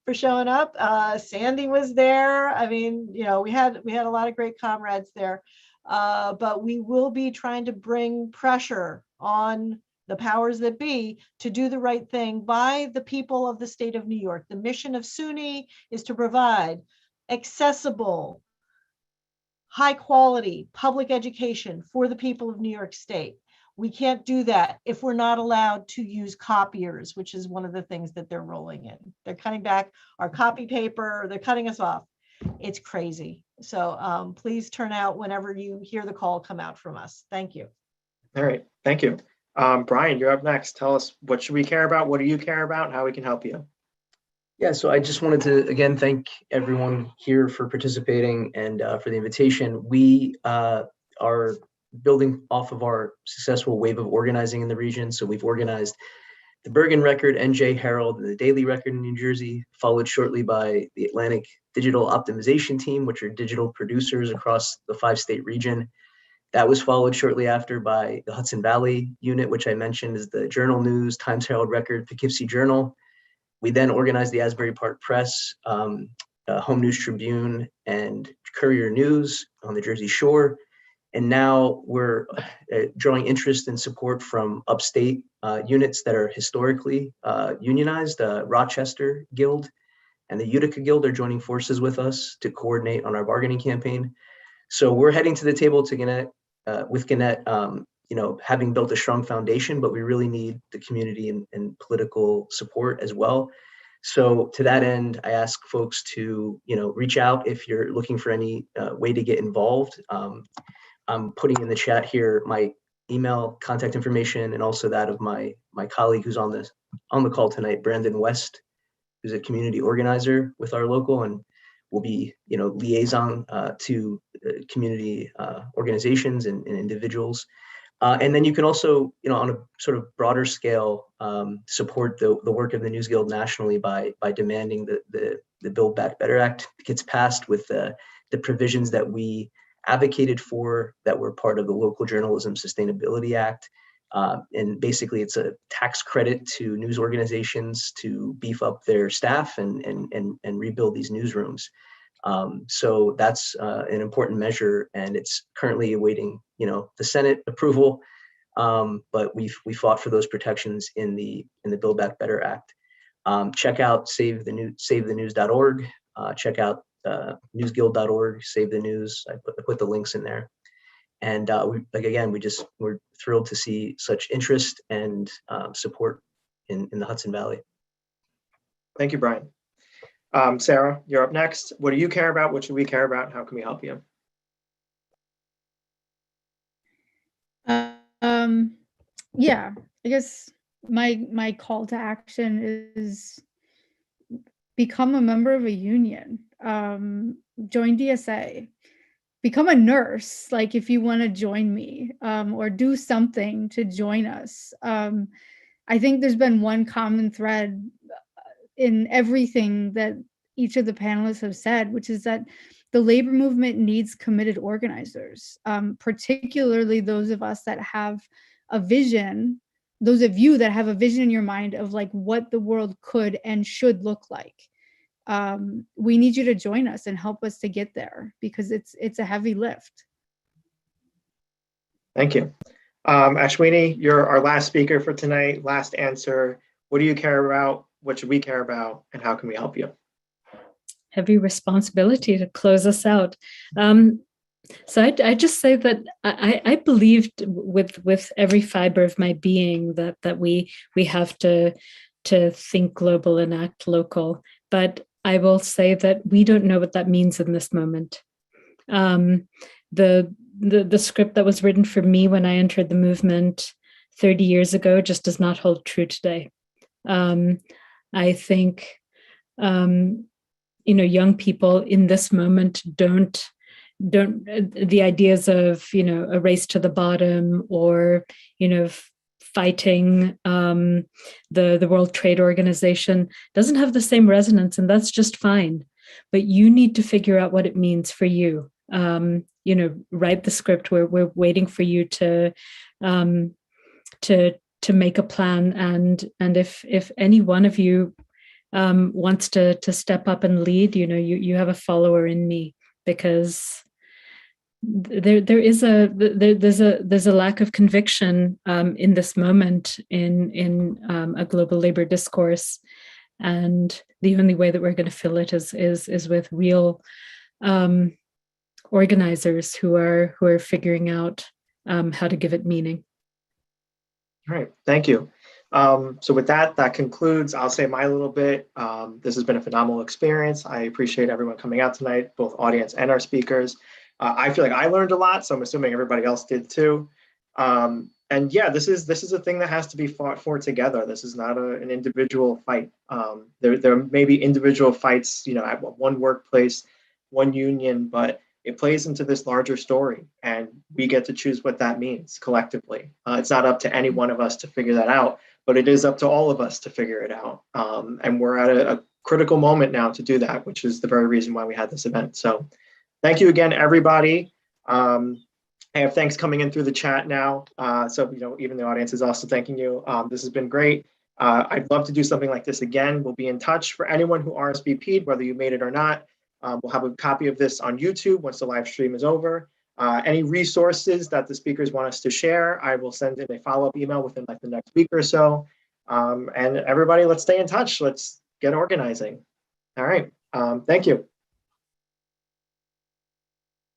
for showing up. Sandy was there. I mean, you know, we had a lot of great comrades there. But we will be trying to bring pressure on the powers that be to do the right thing by the people of the state of New York. The mission of SUNY is to provide accessible, high quality public education for the people of New York State. We can't do that if we're not allowed to use copiers, which is one of the things that they're rolling in. They're cutting back our copy paper, they're cutting us off. It's crazy. So please turn out whenever you hear the call come out from us. Thank you. All right, thank you. Brian, you're up next. Tell us, what should we care about? What do you care about? And how we can help you? Yeah, so I just wanted to, again, thank everyone here for participating and for the invitation. We are building off of our successful wave of organizing in the region. So we've organized the Bergen Record, NJ Herald, and the Daily Record in New Jersey, followed shortly by the Atlantic Digital Optimization Team, which are digital producers across the 5-state region. That was followed shortly after by the Hudson Valley unit, which I mentioned is the Journal News, Times Herald Record, Poughkeepsie Journal. We then organized the Asbury Park Press, Home News Tribune, and Courier News on the Jersey Shore. And now we're drawing interest and support from upstate units that are historically unionized. Rochester Guild and the Utica Guild are joining forces with us to coordinate on our bargaining campaign. So we're heading to the table to Gannett, with Gannett, you know, having built a strong foundation, but we really need the community and political support as well. So to that end, I ask folks to, you know, reach out if you're looking for any way to get involved. I'm putting in the chat here my email contact information and also that of my colleague who's on the call tonight, Brandon West, who's a community organizer with our local and will be, you know, liaison to community organizations and individuals. And then you can also, you know, on a sort of broader scale, support the work of the News Guild nationally by demanding the Build Back Better Act gets passed with the provisions that we advocated for that were part of the Local Journalism Sustainability Act. And basically it's a tax credit to news organizations to beef up their staff and rebuild these newsrooms. So that's an important measure, and it's currently awaiting, you know, the Senate approval. But we fought for those protections in the Build Back Better Act. Check out savethenews.org. Check out newsguild.org, Save the News. I put the links in there. And we're thrilled to see such interest and support in the Hudson Valley. Thank you, Brian. Sarah, you're up next. What do you care about? What should we care about? How can we help you? Yeah, I guess my call to action is become a member of a union, join DSA, become a nurse. Like if you want to join me, or do something to join us. I think there's been one common thread in everything that each of the panelists have said, which is that the labor movement needs committed organizers, particularly those of us that have a vision, those of you that have a vision in your mind of like what the world could and should look like. We need you to join us and help us to get there because it's a heavy lift. Thank you. Ashwini, you're our last speaker for tonight. Last answer. What do you care about? What should we care about? And how can we help you? Heavy responsibility to close us out. So I just say that I believed with every fiber of my being that we have to think global and act local. But I will say that we don't know what that means in this moment. The the script that was written for me when I entered the movement 30 years ago just does not hold true today. I think, young people in this moment don't the ideas of, a race to the bottom or, fighting the World Trade Organization doesn't have the same resonance, and that's just fine. But you need to figure out what it means for you. Write the script. We're waiting for you to make a plan. And if any one of you wants to step up and lead, you have a follower in me, because there's a lack of conviction in this moment in a global labor discourse, and the only way that we're going to fill it is with real organizers who are figuring out how to give it meaning. All right, thank you. So with that concludes, I'll say my little bit. This has been a phenomenal experience. I appreciate everyone coming out tonight, both audience and our speakers. I feel like I learned a lot, so I'm assuming everybody else did too. And yeah, this is a thing that has to be fought for together. This is not an individual fight. There may be individual fights, at one workplace, one union, but it plays into this larger story, and we get to choose what that means collectively. It's not up to any one of us to figure that out, but it is up to all of us to figure it out. And we're at a critical moment now to do that, which is the very reason why we had this event. So thank you again, everybody. I have thanks coming in through the chat now. So, even the audience is also thanking you. This has been great. I'd love to do something like this again. We'll be in touch. For anyone who RSVP'd, whether you made it or not, we'll have a copy of this on YouTube once the live stream is over. Any resources that the speakers want us to share, I will send in a follow-up email within like the next week or so. And everybody, let's stay in touch. Let's get organizing. All right. Thank you.